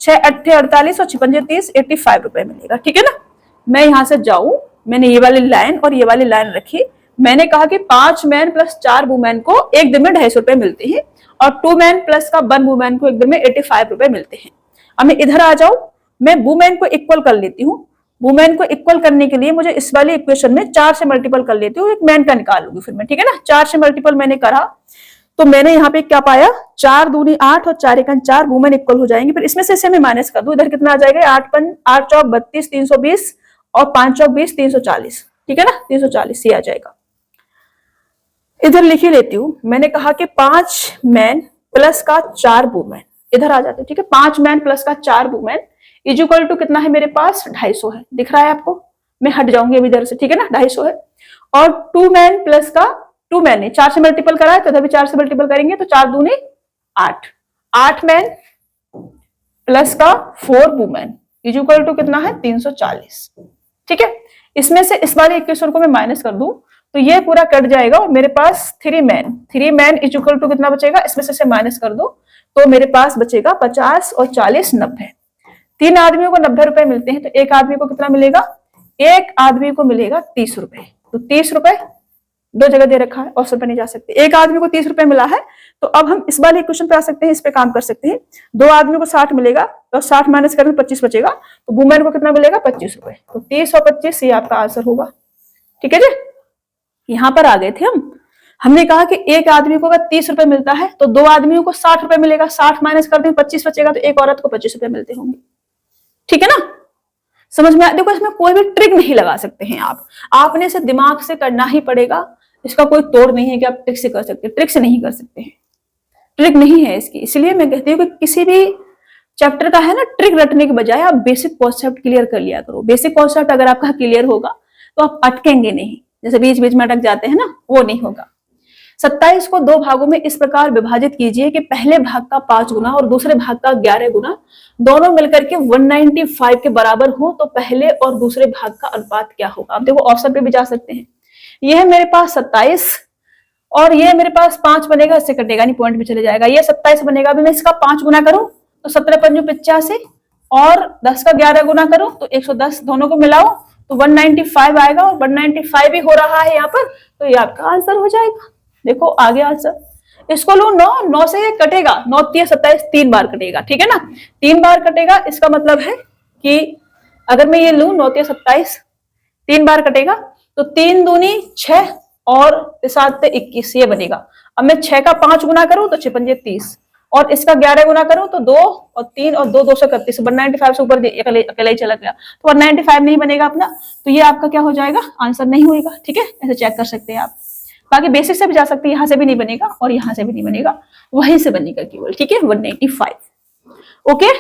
6 8 48 और 56 30 85 रुपए मिलेगा, ठीक है ना। मैं यहां से जाऊं, मैंने ये वाली लाइन और ये वाली लाइन रखी, मैंने कहा कि 5 मैन प्लस 4 वुमेन को एक दिन में 250 रुपए मिलते हैं, और 2 मैन प्लस का 1 वुमेन को एक दिन में 85 रुपए मिलते हैं। अब मैं इधर आ जाऊं, मैं वुमेन को इक्वल कर लेती हूँ। वुमेन को इक्वल करने के लिए मुझे इस वाली इक्वेशन में 4 से मल्टीपल कर लेती हूँ, एक मैन का निकाल लूंगी फिर मैं, ठीक है ना। 4 से मल्टीपल मैंने करा तो मैंने यहाँ पे क्या पाया, 4 दूनी 8 और 4 एकन 4 वुमेन इक्वल हो जाएंगे। फिर इसमें से इसे मैं माइनस कर दूं, इधर कितना आ जाएगा, 8 चौक 32 320 और 5 चौक 20 340, ठीक है ना, 340 ये आ जाएगा। इधर लिख ही लेती हूँ, मैंने कहा कि 5 मैन प्लस का 4 वुमेन, इधर आ जाते, ठीक है। 5 मैन प्लस का 4 वुमेन इज इक्वल टू कितना है मेरे पास, 250 है, दिख रहा है आपको। मैं हट जाऊंगी अभी इधर से, ठीक है ना, 250 है। और 2 मैन प्लस का 2 मैन ने 4 से मल्टीपल करा है तो अभी 4 से मल्टीपल करेंगे तो 4 दूनी 8, 8 मैन प्लस का 4 वुमेन इज इक्वल टू कितना है, 340, ठीक है। इसमें से इस वाले इक्वेशन को मैं माइनस कर दूं तो ये पूरा कट जाएगा और मेरे पास 3 मैन इज इक्वल टू कितना बचेगा, इसमें से माइनस कर दो तो मेरे पास बचेगा 50 और 40 90। 3 आदमियों को 90 रुपए मिलते हैं तो एक आदमी को कितना मिलेगा, एक आदमी को मिलेगा 30 रुपए। तो 30 रुपए दो जगह दे रखा है, ऑप्शन पे नहीं जा सकते। एक आदमी को 30 रुपए मिला है, तो अब हम इस वाले क्वेश्चन पे आ सकते हैं, इस पे काम कर सकते हैं। दो आदमियों को 60 मिलेगा, तो 60 माइनस करें 25 बचेगा, तो वुमेन को कितना मिलेगा 25 रुपए। तो 30 और 25 ये आपका आंसर होगा। ठीक है जी, यहां पर आ गए थे हम। हमने कहा कि एक आदमी को अगर 30 रुपए मिलता है तो दो आदमियों को 60 रुपए मिलेगा, 60 माइनस कर दें 25 बचेगा, तो एक औरत को 25 रुपए मिलते होंगे। ठीक है ना, समझ में? देखो इसमें कोई भी ट्रिक नहीं लगा सकते हैं आप, आपने इसे दिमाग से करना ही पड़ेगा। इसका कोई तोड़ नहीं है कि आप ट्रिक से कर सकते हैं, ट्रिक से नहीं कर सकते हैं, ट्रिक नहीं है इसकी। इसलिए मैं कहती हूँ कि किसी भी चैप्टर का है ना, ट्रिक रटने के बजाय आप बेसिक कॉन्सेप्ट क्लियर कर लिया करो। बेसिक कॉन्सेप्ट अगर आपका क्लियर होगा तो आप अटकेंगे नहीं, जैसे बीच बीच में अटक जाते हैं ना, वो नहीं होगा। 27 को दो भागों में इस प्रकार विभाजित कीजिए कि पहले भाग का 5 गुना और दूसरे भाग का 11 गुना दोनों मिलकर के 195 के बराबर हो, तो पहले और दूसरे भाग का अनुपात क्या होगा। अब देखो ऑप्शन पे भी जा सकते हैं। यह है मेरे पास 27 और ये मेरे पास 5 बनेगा, इससे कटेगा नहीं, पॉइंट में चले जाएगा। ये 27 बनेगा, अभी मैं इसका 5 गुना करूं तो 17 पंजू 85 और 10 का 11 गुना करूं तो 110, दोनों को मिलाओ तो 195 आएगा, और 195 भी हो रहा है यहाँ पर, तो ये आपका आंसर हो जाएगा। देखो आगे आंसर। इसको लो 9 से ये कटेगा, 9 3 27, 3 बार कटेगा। ठीक है ना, 3 बार कटेगा, इसका मतलब है कि अगर मैं ये लू 9 3 27, 3 बार कटेगा, तो 3 दूनी 6 और 7 21, ये बनेगा। अब मैं 6 का 5 गुना करूं तो 6 पंजे 30, और इसका 11 गुना करूं तो 2 और 3 और 2 231, 195 से ऊपर अकेला ही चला गया, तो 195 नहीं बनेगा अपना, तो ये आपका क्या हो जाएगा, आंसर नहीं होगा। ठीक है, ऐसे चेक कर सकते हैं आप। बाकी बेसिक से भी जा सकते हैं, यहां से भी नहीं बनेगा और यहां से भी नहीं बनेगा, वहीं से बनेगा केवल। ठीक है, 195। ओके,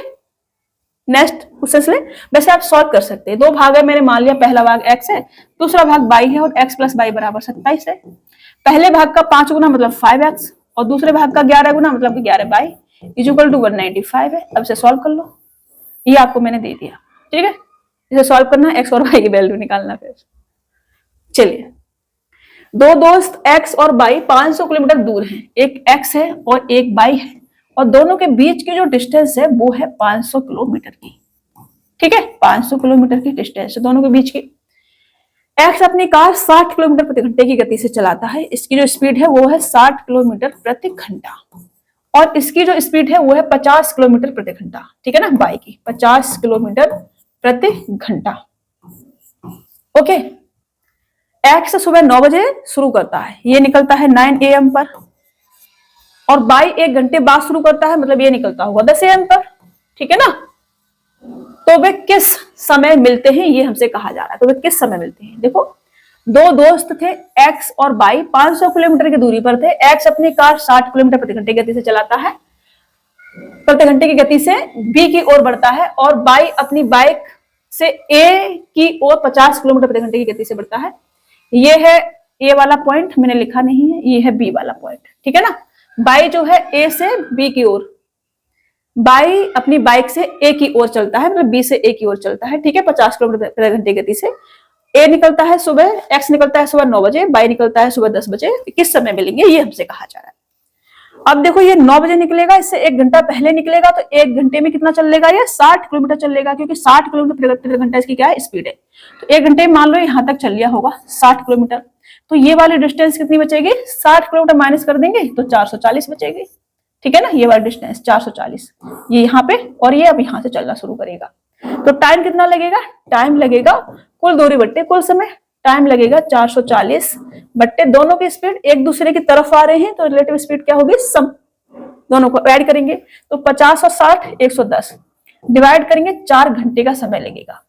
नेक्स्ट क्वेश्चन से वैसे आप सॉल्व कर सकते हैं। दो भाग है मेरे, मान लिया पहला भाग x है, दूसरा भाग y है, और x प्लस y बराबर 27 है। पहले भाग का 5 गुना मतलब 5x, और दूसरे भाग का 11 गुना मतलब 11y इक्वल टू 195 है। अब इसे सॉल्व कर लो, ये आपको मैंने दे दिया। ठीक है, इसे सॉल्व करना, x और y की वैल्यू निकालना। फिर चलिए, दो दोस्त x और y 500 किलोमीटर दूर हैं, एक x है और एक y है, और दोनों के बीच की जो डिस्टेंस है वो है 500 किलोमीटर की। ठीक है, 500 किलोमीटर की डिस्टेंस है दोनों के बीच की। x अपनी कार 60 किलोमीटर प्रति घंटे की गति से चलाता है, इसकी जो स्पीड है वो है 60 किलोमीटर प्रति घंटा, और इसकी जो स्पीड है वो है 50 किलोमीटर प्रति घंटा। ठीक है ना, बाइक की 50 किलोमीटर प्रति घंटा। ओके, x सुबह 9 बजे शुरू करता है, ये निकलता है 9 AM पर, और बाई 1 घंटे बाद शुरू करता है, मतलब ये निकलता होगा 10 AM पर। ठीक है ना, तो वे किस समय मिलते हैं, ये हमसे कहा जा रहा है। तो वे किस समय मिलते हैं, देखो दो दोस्त थे x और y 500 किलोमीटर की दूरी पर थे। x अपनी कार 60 किलोमीटर प्रति घंटे की गति से चलाता है, प्रति घंटे की गति से b की ओर बढ़ता है, और y अपनी बाइक से a की ओर 50 किलोमीटर प्रति घंटे की गति से बढ़ता है। ये है a वाला पॉइंट, मैंने लिखा नहीं है, ये है b वाला पॉइंट। ठीक है ना, बाई जो है a से b की ओर, बाई अपनी बाइक से a की ओर चलता है, मतलब b से a की ओर चलता है। ठीक है, 50 किलोमीटर प्रति घंटे गति से। a निकलता है सुबह, x निकलता है सुबह 9 बजे, बाई निकलता है सुबह 10 बजे। किस समय मिलेंगे ये हमसे कहा जा रहा है। अब देखो ये 9 बजे निकलेगा, इससे 1 घंटा पहले निकलेगा, तो 1 घंटे में कितना चल लेगा, ये 60 किलोमीटर चल लेगा, क्योंकि 60 किलोमीटर प्रति घंटा इसकी क्या है, स्पीड है। तो 1 घंटे में मान लो यहाँ तक चल लिया होगा 60 किलोमीटर, तो ये वाली डिस्टेंस कितनी बचेगी, 60 किलोमीटर माइनस कर देंगे तो 440 बचेगी। ठीक है ना, ये वाली डिस्टेंस 440, ये यहाँ पे, और ये अब यहाँ से चलना शुरू करेगा। तो टाइम कितना लगेगा, टाइम लगेगा कुल दूरी बट्टे कुल समय, टाइम लगेगा 440 बट्टे दोनों की स्पीड एक दूसरे की तरफ आ रहे हैं, तो रिलेटिव स्पीड क्या होगी, सम, दोनों को ऐड करेंगे तो 50 और 60 110, डिवाइड करेंगे, 4 घंटे का समय लगेगा।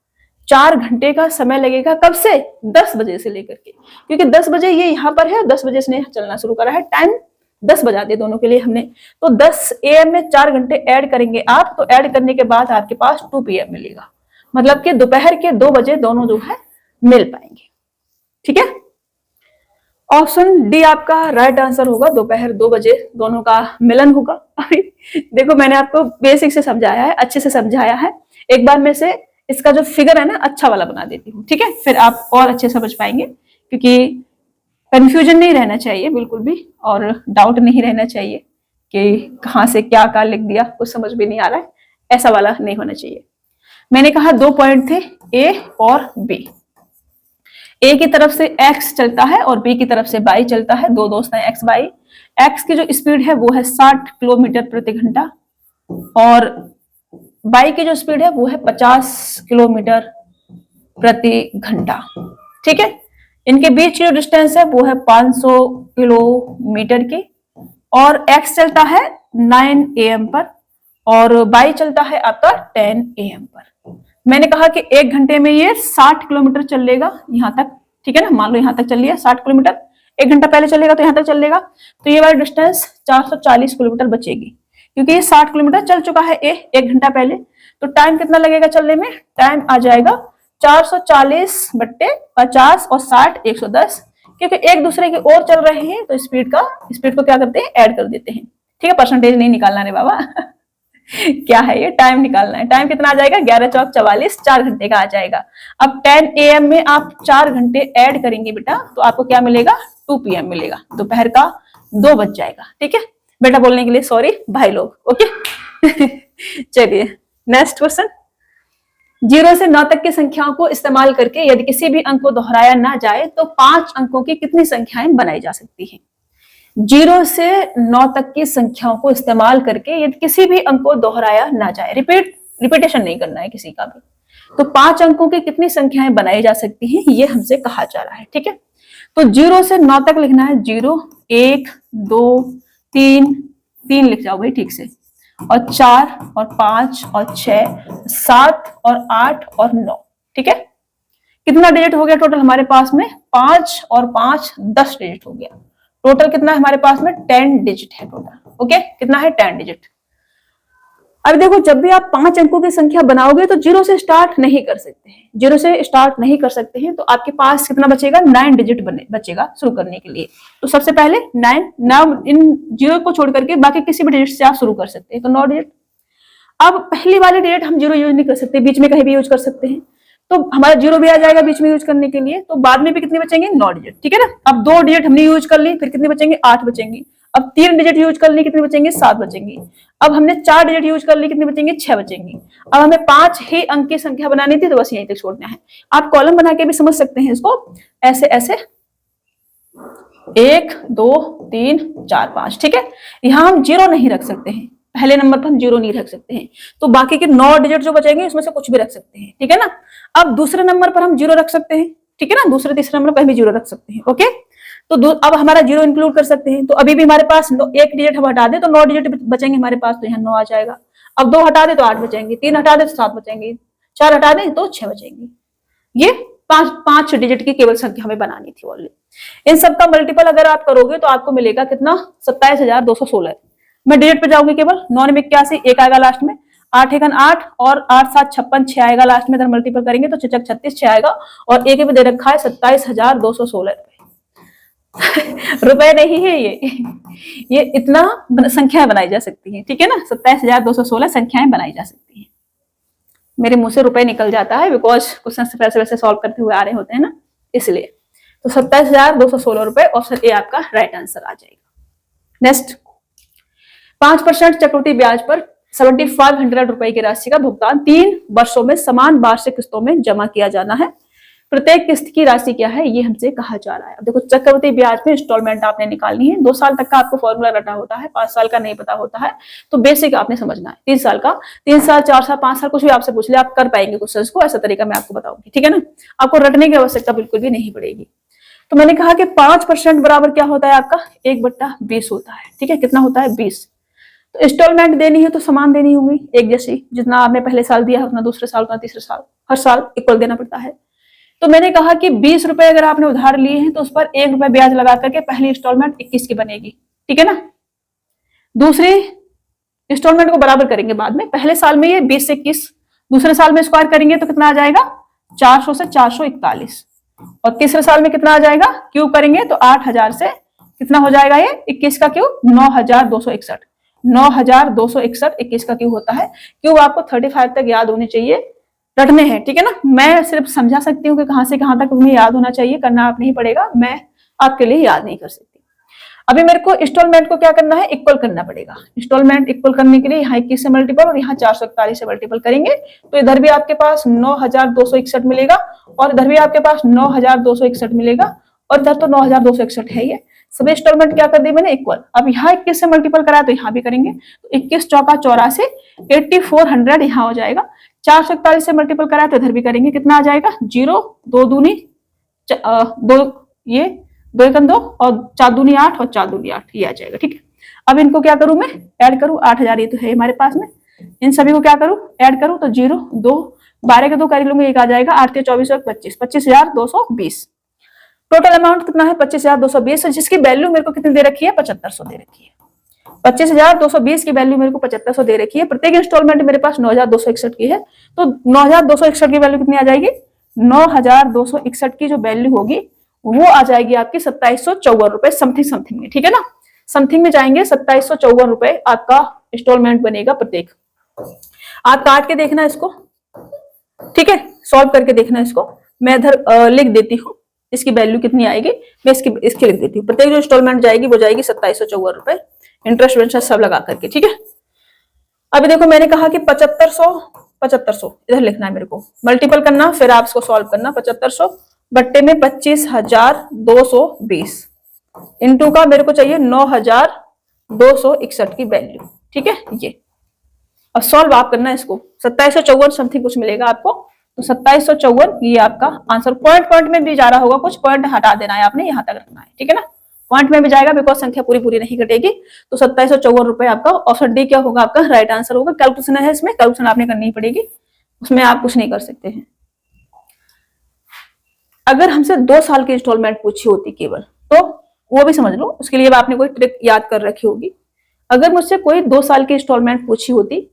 4 घंटे का समय लगेगा, कब से, 10 बजे से लेकर के, क्योंकि 10 बजे ये यहाँ पर है, 10 बजे से चलना शुरू करा है, टाइम 10 बजा दिए दोनों के लिए हमने। तो 10 AM में 4 घंटे ऐड करेंगे आप, तो ऐड करने के बाद आपके पास 2 PM मिलेगा, मतलब कि दोपहर के 2 बजे दोनों जो है मिल पाएंगे। ठीक है, ऑप्शन डी आपका राइट आंसर होगा, दोपहर 2 बजे दोनों का मिलन होगा। अभी देखो मैंने आपको बेसिक से समझाया है, अच्छे से समझाया है। एक बार मैं से इसका जो फिगर है ना अच्छा वाला बना देती हूँ, ठीक है, फिर आप और अच्छे समझ पाएंगे, क्योंकि कंफ्यूजन नहीं रहना चाहिए बिल्कुल भी, और डाउट नहीं रहना चाहिए कि कहाँ से क्या लिख दिया, कुछ समझ भी नहीं आ रहा है, ऐसा वाला नहीं होना चाहिए। मैंने कहा 2 पॉइंट थे, ए और बी। ए की तरफ से एक्स चलता है और बी की तरफ से वाई चलता है, दो दोस्त हैं एक्स वाई। एक्स की जो स्पीड है वो है 60 किलोमीटर प्रति घंटा और वाई की जो स्पीड है वो है 50 किलोमीटर प्रति घंटा। ठीक है, इनके बीच जो डिस्टेंस है वो है 500 किलोमीटर की और एक्स चलता है 9 AM पर और वाई चलता है आपका 10 AM पर। मैंने कहा कि 1 घंटे में ये 60 किलोमीटर चलेगा यहां तक, ठीक है ना, मान लो यहां तक चल लिया 60 किलोमीटर, 1 घंटा पहले चलेगा तो यहां तक चलेगा, तो ये वाली डिस्टेंस 440 किलोमीटर बचेगी क्योंकि ये 60 किलोमीटर चल चुका है 1 घंटा पहले। तो टाइम कितना लगेगा चलने में, टाइम आ जाएगा 440 बट्टे 50 और 60 110, क्योंकि एक दूसरे की ओर चल रहे हैं तो स्पीड को क्या करते हैं, ऐड कर देते हैं। ठीक है, परसेंटेज नहीं निकालना है बाबा क्या है ये, टाइम निकालना है। टाइम कितना आ जाएगा, 11 चौक 44, 4 घंटे का आ जाएगा। अब 10 AM में आप 4 घंटे ऐड करेंगे बेटा तो आपको क्या मिलेगा, 2 PM मिलेगा, दोपहर का 2 बज जाएगा। ठीक है बेटा, बोलने के लिए सॉरी भाई लोग, ओके चलिए नेक्स्ट क्वेश्चन। 0 से 9 तक की संख्याओं को इस्तेमाल करके यदि किसी भी अंक को दोहराया ना जाए तो 5 अंकों की कितनी संख्याएं बनाई जा सकती हैं। 0 से 9 तक की संख्याओं को इस्तेमाल करके यदि किसी भी अंक को दोहराया ना जाए, रिपीटेशन नहीं करना है किसी का भी, तो 5 अंकों की कितनी संख्याएं बनाई जा सकती हैं, ये हमसे कहा जा रहा है। ठीक है, तो 0 से 9 तक लिखना है 0 1 2 3 3 लिख जाओ भाई ठीक से, और 4 और 5 और 6 7 और 8 और 9। ठीक है, कितना डिजिट हो गया टोटल हमारे पास में, 5 और 5 10 डिजिट हो गया। टोटल कितना है हमारे पास में, 10 डिजिट है टोटल। ओके, कितना है, 10 डिजिट। अब देखो, जब भी आप 5 अंकों की संख्या बनाओगे तो 0 से स्टार्ट नहीं कर सकते हैं, 0 से स्टार्ट नहीं कर सकते हैं, तो आपके पास कितना बचेगा, 9 डिजिट बचेगा शुरू करने के लिए। तो सबसे पहले 9 इन 0 को छोड़ करके बाकी किसी भी डिजिट से आप शुरू कर सकते हैं, तो 9 डिजिट। अब पहली वाली डिजिट हम 0 यूज नहीं कर सकते, बीच में कहीं भी यूज कर सकते हैं, तो हमारा 0 भी आ जाएगा बीच में यूज करने के लिए, तो बाद में भी कितने बचेंगे, 9 डिजिट। ठीक है ना, अब 2 डिजिट हमने यूज कर ली, फिर कितने बचेंगे, 8 बचेंगे। अब 3 डिजिट यूज कर ली, कितने बचेंगे, 7 बचेंगे। अब हमने 4 डिजिट यूज कर ली, कितने बचेंगे, 6 बचेंगे। अब हमें 5 ही अंक की संख्या बनानी थी, तो बस यहीं तक छोड़ना है। आप कॉलम बना के भी समझ सकते हैं इसको, ऐसे ऐसे 1 2 3 4 5। ठीक है, यहां हम 0 नहीं रख सकते हैं, पहले नंबर पर हम 0 नहीं रख सकते हैं, तो बाकी के 9 डिजिट जो बचेंगे उसमें से कुछ भी रख सकते हैं। ठीक है ना, अब दूसरे नंबर पर हम 0 रख सकते हैं। ठीक है ना, दूसरे तीसरे नंबर पर भी 0 रख सकते हैं। ओके, तो अब हमारा 0 इंक्लूड कर सकते हैं, तो अभी भी हमारे पास 1 डिजिट हम हटा दे तो 9 डिजिट बचेंगे हमारे पास, तो यहाँ 9 आ जाएगा। अब 2 हटा दे तो 8 बचेंगे, 3 हटा दे तो 7 बचेंगे, 4 हटा दे तो 6 बचेंगे। ये 5 डिजिट की केवल संख्या हमें बनानी थी ऑलरेडी। इन सबका मल्टीपल अगर आप करोगे तो आपको मिलेगा कितना, 27,216। मैं डिजिट पे जाऊंगी केवल, 9 में 81, 1 आएगा लास्ट में, 8 1 8 और 8 7 56, 6 आएगा लास्ट में, इधर मल्टीपल करेंगे तो 6 36 6 आएगा, और एक भी दे रखा है 27,216 रुपए नहीं है ये इतना संख्याएं बनाई जा सकती है। ठीक है ना, 27,216 संख्याएं बनाई जा सकती है। मेरे मुंह से रुपए निकल जाता है बिकॉज क्वेश्चन वैसे वैसे सॉल्व करते हुए आ रहे होते हैं ना, इसलिए। तो 27,216 रुपए, ऑप्शन ए आपका राइट आंसर आ जाएगा। नेक्स्ट, 5% चक्रवृद्धि ब्याज पर 7,500 रुपए की राशि का भुगतान 3 वर्षों में समान वार्षिक किस्तों में जमा किया जाना है। प्रत्येक किस्त की राशि क्या है, ये हमसे कहा जा रहा है। अब देखो, चक्रवृद्धि ब्याज में इंस्टॉलमेंट आपने निकालनी है, 2 साल तक का आपको फॉर्मूला रटा होता है, 5 साल का नहीं पता होता है, तो बेसिक आपने समझना है। 3 साल का, 3 साल 4 साल 5 साल कुछ भी आपसे पूछ ले, आप कर पाएंगे क्वेश्चंस को, ऐसा तरीका मैं आपको बताऊंगी। ठीक है ना, आपको रटने की आवश्यकता बिल्कुल भी नहीं पड़ेगी। तो मैंने कहा कि 5% बराबर क्या होता है आपका, 1/20 होता है। ठीक है, कितना होता है, 20। तो इंस्टॉलमेंट देनी है तो समान देनी होगी, एक जैसी, जितना आपने पहले साल दिया है उतना दूसरे साल, उतना तीसरे साल, हर साल इक्वल देना पड़ता है। तो मैंने कहा कि 20 रुपए अगर आपने उधार लिए हैं तो उस पर 1 रुपए ब्याज लगा करके पहली इंस्टॉलमेंट 21 की बनेगी। ठीक है ना, दूसरी इंस्टॉलमेंट को बराबर करेंगे बाद में, पहले साल में ये 20 से 21, दूसरे साल में स्क्वायर करेंगे तो कितना आ जाएगा, 400 से 441, और तीसरे साल में कितना आ जाएगा, क्यूब करेंगे तो 8000 से कितना हो जाएगा, ये 21 का क्यूब 9261, 9261 21 का क्यूब होता है। क्यूब आपको 35 तक याद होनी चाहिए, रटने हैं। ठीक है ना, मैं सिर्फ समझा सकती हूँ कि कहां से कहां तक तुम्हें याद होना चाहिए, करना आप नहीं पड़ेगा, मैं आपके लिए याद नहीं कर सकती। अभी मेरे को इंस्टॉलमेंट को क्या करना है, इक्वल करना पड़ेगा। इंस्टॉलमेंट इक्वल करने के लिए यहाँ 21 से मल्टीपल और यहाँ 441 से मल्टीपल करेंगे तो इधर भी आपके पास 9261 मिलेगा और इधर भी आपके पास 9261 मिलेगा और इधर तो 9261 है। ये सभी इंस्टॉलमेंट क्या कर दी मैंने, इक्वल। अब यहाँ 21 से मल्टीपल करा तो यहाँ भी करेंगे तो 21 चौका 84, 8400 यहाँ हो जाएगा। 441 से मल्टीपल करा तो इधर भी करेंगे, कितना आ जाएगा, 0, 2 दूनी 2, ये 2 एकम 2 और 4 दूनी 8 और 4 दूनी 8, ये आ जाएगा। ठीक है, अब इनको क्या करूं मैं, ऐड करूं। 8000 ये तो है हमारे पास में, इन सभी को क्या करूं, ऐड करूं तो 0, 2, 12 के 2 कर लूंगे, एक आ जाएगा 8 के 24 और 25, 25,220। टोटल अमाउंट कितना है, 25,220, जिसकी वैल्यू मेरे को कितनी दे रखी है, 7500 दे रखी है। 25,220 की वैल्यू मेरे को 7500 दे रखी है। प्रत्येक इंस्टॉलमेंट मेरे पास 9261 की है तो 9261 की वैल्यू कितनी आ जाएगी, 9261 की जो वैल्यू होगी वो आ जाएगी आपकी 2754 रुपए समथिंग में। ठीक है ना, समथिंग में जाएंगे, 2754 रुपए आपका इंस्टॉलमेंट बनेगा प्रत्येक। आप काट के देखना इसको, ठीक है, सॉल्व करके देखना इसको। मैं इधर लिख देती हूँ इसकी वैल्यू कितनी आएगी, मैं इसकी लिख देती हूँ। प्रत्येक जो इंस्टॉलमेंट जाएगी वो जाएगी 2754 रुपए, इंटरेस्ट वेंटरेस्ट सब लगा करके। ठीक है, अभी देखो मैंने कहा कि 7500 इधर लिखना है मेरे को, मल्टीपल करना फिर आप इसको सॉल्व करना। 7500 बट्टे में 25,220 इंटू का मेरे को चाहिए 9261 की वैल्यू। ठीक है, ये अब सॉल्व आप करना इसको, 2754 समथिंग कुछ मिलेगा आपको, तो 2754 ये आपका आंसर। पॉइंट में भी जा रहा होगा, कुछ पॉइंट हटा देना है आपने, यहां तक रखना है। ठीक है ना, पॉइंट में भी जाएगा बिकॉज संख्या पूरी नहीं कटेगी। तो 2754 रुपए आपका ऑप्शन डी क्या होगा, आपका राइट आंसर होगा। कैलकुलेशन है इसमें, कैलकुलेशन आपने करनी पड़ेगी, उसमें आप कुछ नहीं कर सकते हैं। अगर हमसे 2 साल की इंस्टॉलमेंट पूछी होती केवल, तो वो भी समझ लो, उसके लिए आपने कोई ट्रिक याद कर रखी होगी। अगर मुझसे कोई 2 साल की इंस्टॉलमेंट पूछी होती,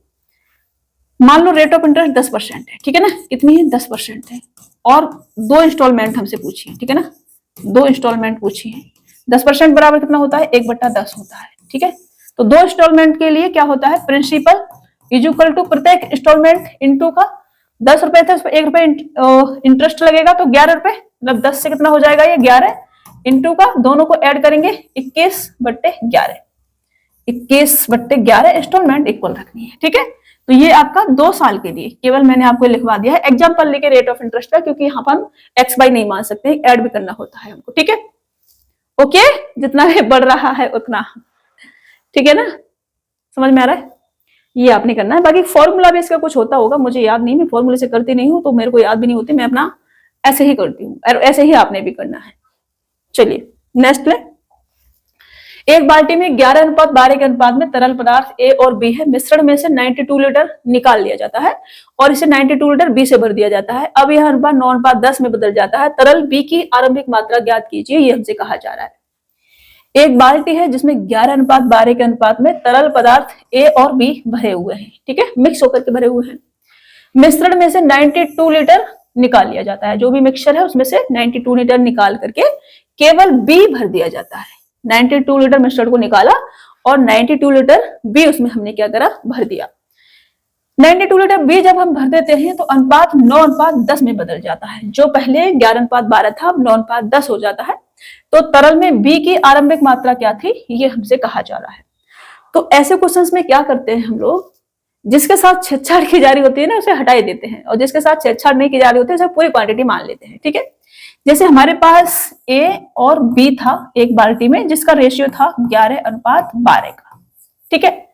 मान लो रेट ऑफ इंटरेस्ट 10% है, ठीक है ना, कितनी है, 10% है, और 2 इंस्टॉलमेंट हमसे पूछी है, ठीक है ना, 2 इंस्टॉलमेंट पूछी है, 10% बराबर कितना होता है, 1/10 होता है। ठीक है, तो 2 इंस्टॉलमेंट के लिए क्या होता है, प्रिंसिपल इज इक्वल टू प्रत्येक इंस्टॉलमेंट इंटू का 10 रुपए थे, उस पर 1 रुपए इंटरेस्ट लगेगा तो 11 रुपए, मतलब 10 से कितना हो जाएगा ये 11, इंटू का दोनों को ऐड करेंगे 21/11, 21/11 इंस्टॉलमेंट इक्वल रखनी है। ठीक है, तो ये आपका 2 साल के लिए केवल मैंने आपको लिखवा दिया है एग्जाम्पल लेके रेट ऑफ इंटरेस्ट का, क्योंकि यहाँ पर हम एक्स बाई नहीं मान सकते, ऐड भी करना होता है हमको। ठीक है, ओके, जितना भी बढ़ रहा है उतना, ठीक है ना, समझ में आ रहा है, ये आपने करना है। बाकी फॉर्मूला भी इसका कुछ होता होगा, मुझे याद नहीं, मैं फॉर्मूले से करती नहीं हूँ तो मेरे को याद भी नहीं होती, मैं अपना ऐसे ही करती हूँ, और ऐसे ही आपने भी करना है। चलिए नेक्स्ट में, एक बाल्टी में 11:12 के अनुपात में तरल पदार्थ ए और बी है, मिश्रण में से 92 लीटर निकाल लिया जाता है और इसे 92 लीटर बी से भर दिया जाता है। अब यह अनुपात 9:10 में बदल जाता है, तरल बी की आरंभिक मात्रा ज्ञात कीजिए, ये हमसे कहा जा रहा है। एक बाल्टी है जिसमें 11:12 के अनुपात में तरल पदार्थ ए और बी भरे हुए हैं, ठीक है, मिक्स होकर के भरे हुए हैं। मिश्रण में से 92 लीटर निकाल लिया जाता है, जो भी मिक्सचर है उसमें से 92 लीटर निकाल करके केवल बी भर दिया जाता है। 92 लीटर मिश्रण को निकाला और 92 लीटर बी उसमें हमने क्या करा, भर दिया। 92 लीटर बी जब हम भर देते हैं तो अनुपात 9:10 में बदल जाता है, जो पहले 11:12 था अब 9:10 हो जाता है। तो तरल में बी की आरंभिक मात्रा क्या थी, ये हमसे कहा जा रहा है। तो ऐसे क्वेश्चंस में क्या करते हैं हम लोग, जिसके साथ छेड़छाड़ की जा रही होती है ना उसे हटा देते हैं, और जिसके साथ छेड़छाड़ नहीं की जा रही होती है उसे पूरी क्वांटिटी मान लेते हैं। ठीक है, जैसे हमारे पास ए और बी था एक बाल्टी में, जिसका रेशियो था 11:12 का। ठीक है,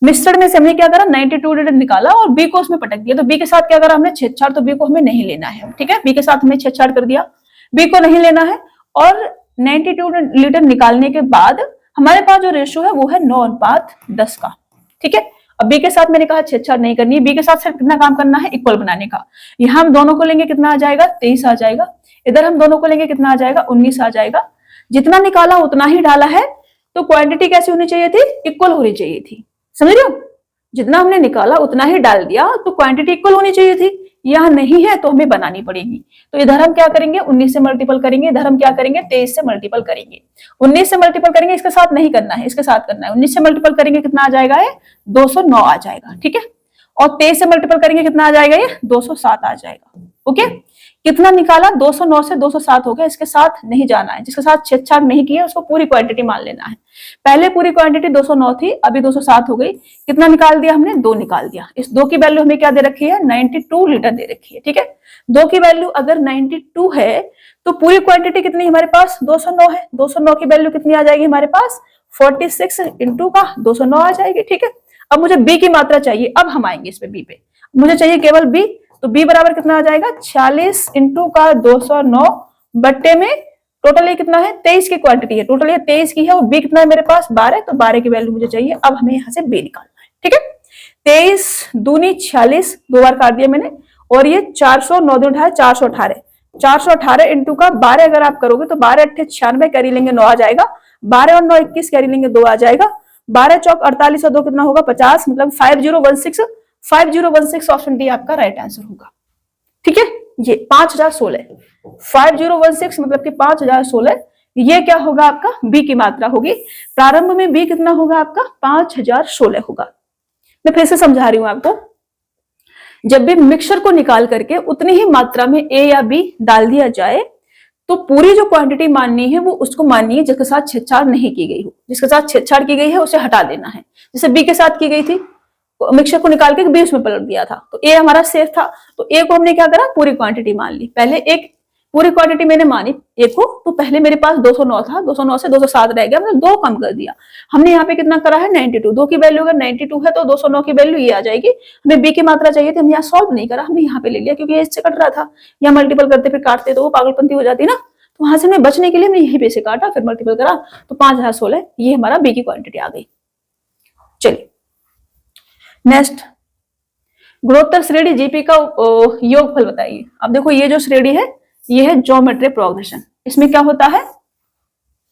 मिश्रण में से हमने क्या करा, 92 लीटर निकाला और बी को उसमें पटक दिया। तो बी के साथ क्या करा हमने, छेड़छाड़, तो बी को हमें नहीं लेना है। ठीक है, बी के साथ हमें छेड़छाड़ कर दिया, बी को नहीं लेना है। और 92 लीटर निकालने के बाद हमारे पास जो रेशियो है वो है 9:10 का। ठीक है, अब बी के साथ मैंने कहा छेड़छाड़ नहीं करनी है, बी के साथ सिर्फ कितना काम करना है, इक्वल बनाने का। यहाँ हम दोनों को लेंगे कितना आ जाएगा, 23 आ जाएगा। इधर हम दोनों को लेंगे कितना आ जाएगा, 19 आ जाएगा। जितना निकाला उतना ही डाला है, तो क्वांटिटी कैसी होनी चाहिए थी, इक्वल होनी चाहिए थी। समझ रहे हो, जितना हमने निकाला उतना ही डाल दिया, तो क्वांटिटी इक्वल होनी चाहिए थी। यहाँ नहीं है तो हमें बनानी पड़ेगी। तो इधर हम क्या करेंगे, 19 से मल्टीपल करेंगे, इधर हम क्या करेंगे, 23 से मल्टीपल करेंगे। 19 से मल्टीपल करेंगे, इसके साथ नहीं करना है, इसके साथ करना है। 19 से मल्टीपल करेंगे कितना आ जाएगा, 209 आ जाएगा। ठीक है, और 23 से मल्टीपल करेंगे कितना आ जाएगा, ये 207 आ जाएगा। ओके, कितना निकाला, 209 से 207 हो गया। इसके साथ नहीं जाना है, जिसके साथ छेड़छाड़ नहीं किया उसको पूरी क्वांटिटी मान लेना है। पहले पूरी क्वांटिटी 209 थी, अभी 207 हो गई। कितना निकाल दिया हमने, 2 निकाल दिया। इस 2 की वैल्यू हमें क्या दे रखी है, 92 लीटर दे रखी है। ठीक है, 2 की वैल्यू अगर 92 है तो पूरी क्वांटिटी कितनी हमारे पास, 209 है। 209 की वैल्यू कितनी आ जाएगी हमारे पास, 46 इंटू का 209 आ जाएगी। ठीक है, अब मुझे बी की मात्रा चाहिए। अब हम आएंगे इस पे, बी पे मुझे चाहिए केवल बी। तो बी बराबर कितना आ जाएगा, 46 इंटू का 209 बट्टे में टोटल ये कितना है, 23 की क्वांटिटी है, टोटल ये 23 की है। और बी कितना है मेरे पास, 12, तो 12 की वैल्यू मुझे चाहिए। अब हमें यहाँ से बी निकालना है। ठीक है, 23 दूनी 46, 2 बार काट दिया मैंने। और ये 400, 9 दूनी 18, 418, 418 इंटू का 12 अगर आप करोगे तो 12 अट्ठे 96, कैरी लेंगे 9 आ जाएगा। 12 और 9 21, कैरी लेंगे 2 आ जाएगा। 12 चौक 48 और 2 कितना होगा, 50, मतलब 5016। 5016 ऑप्शन डी आपका राइट आंसर होगा। ठीक है, ये 5016, 5016 मतलब कि 5016, ये क्या होगा आपका, बी की मात्रा होगी। प्रारंभ में बी कितना होगा आपका, 5016 होगा। मैं फिर से समझा रही हूं आपको, जब भी मिक्सचर को निकाल करके उतनी ही मात्रा में ए या बी डाल दिया जाए तो पूरी जो क्वांटिटी माननी है वो उसको माननी है जिसके साथ छेड़छाड़ नहीं की गई हो। जिसके साथ छेड़छाड़ की गई है उसे हटा देना है। जैसे बी के साथ की गई थी, मिक्सचर को निकाल के बी उसमें पलट दिया था, तो ए हमारा सेफ था। तो ए को हमने क्या करा, पूरी क्वांटिटी मान ली। पहले एक पूरी क्वांटिटी मैंने मानी ए को, तो पहले मेरे पास 209 था, 209 से 207 रह गया, मतलब 2 कम कर दिया हमने। यहाँ पे कितना करा है, 92। 2 की वैल्यू अगर 92 है तो 209 की वैल्यू ये आ जाएगी। हमें बी की मात्रा चाहिए थी, हम यहाँ सॉल्व नहीं करा, हमने यहाँ पे ले लिया क्योंकि ये इससे कट रहा था। यहाँ मल्टीपल करते फिर काटते तो वो पागलपंती हो जाती ना, तो वहां से हमें बचने के लिए हमने यहीं पे से काटा, फिर मल्टीपल करा, तो 5016 ये हमारा बी की क्वांटिटी आ गई। चलिए नेक्स्ट, गुणोत्तर श्रेणी जीपी का योगफल बताइए। अब देखो ये जो श्रेणी है ये है ज्योमेट्रिक प्रोग्रेशन। इसमें क्या होता है,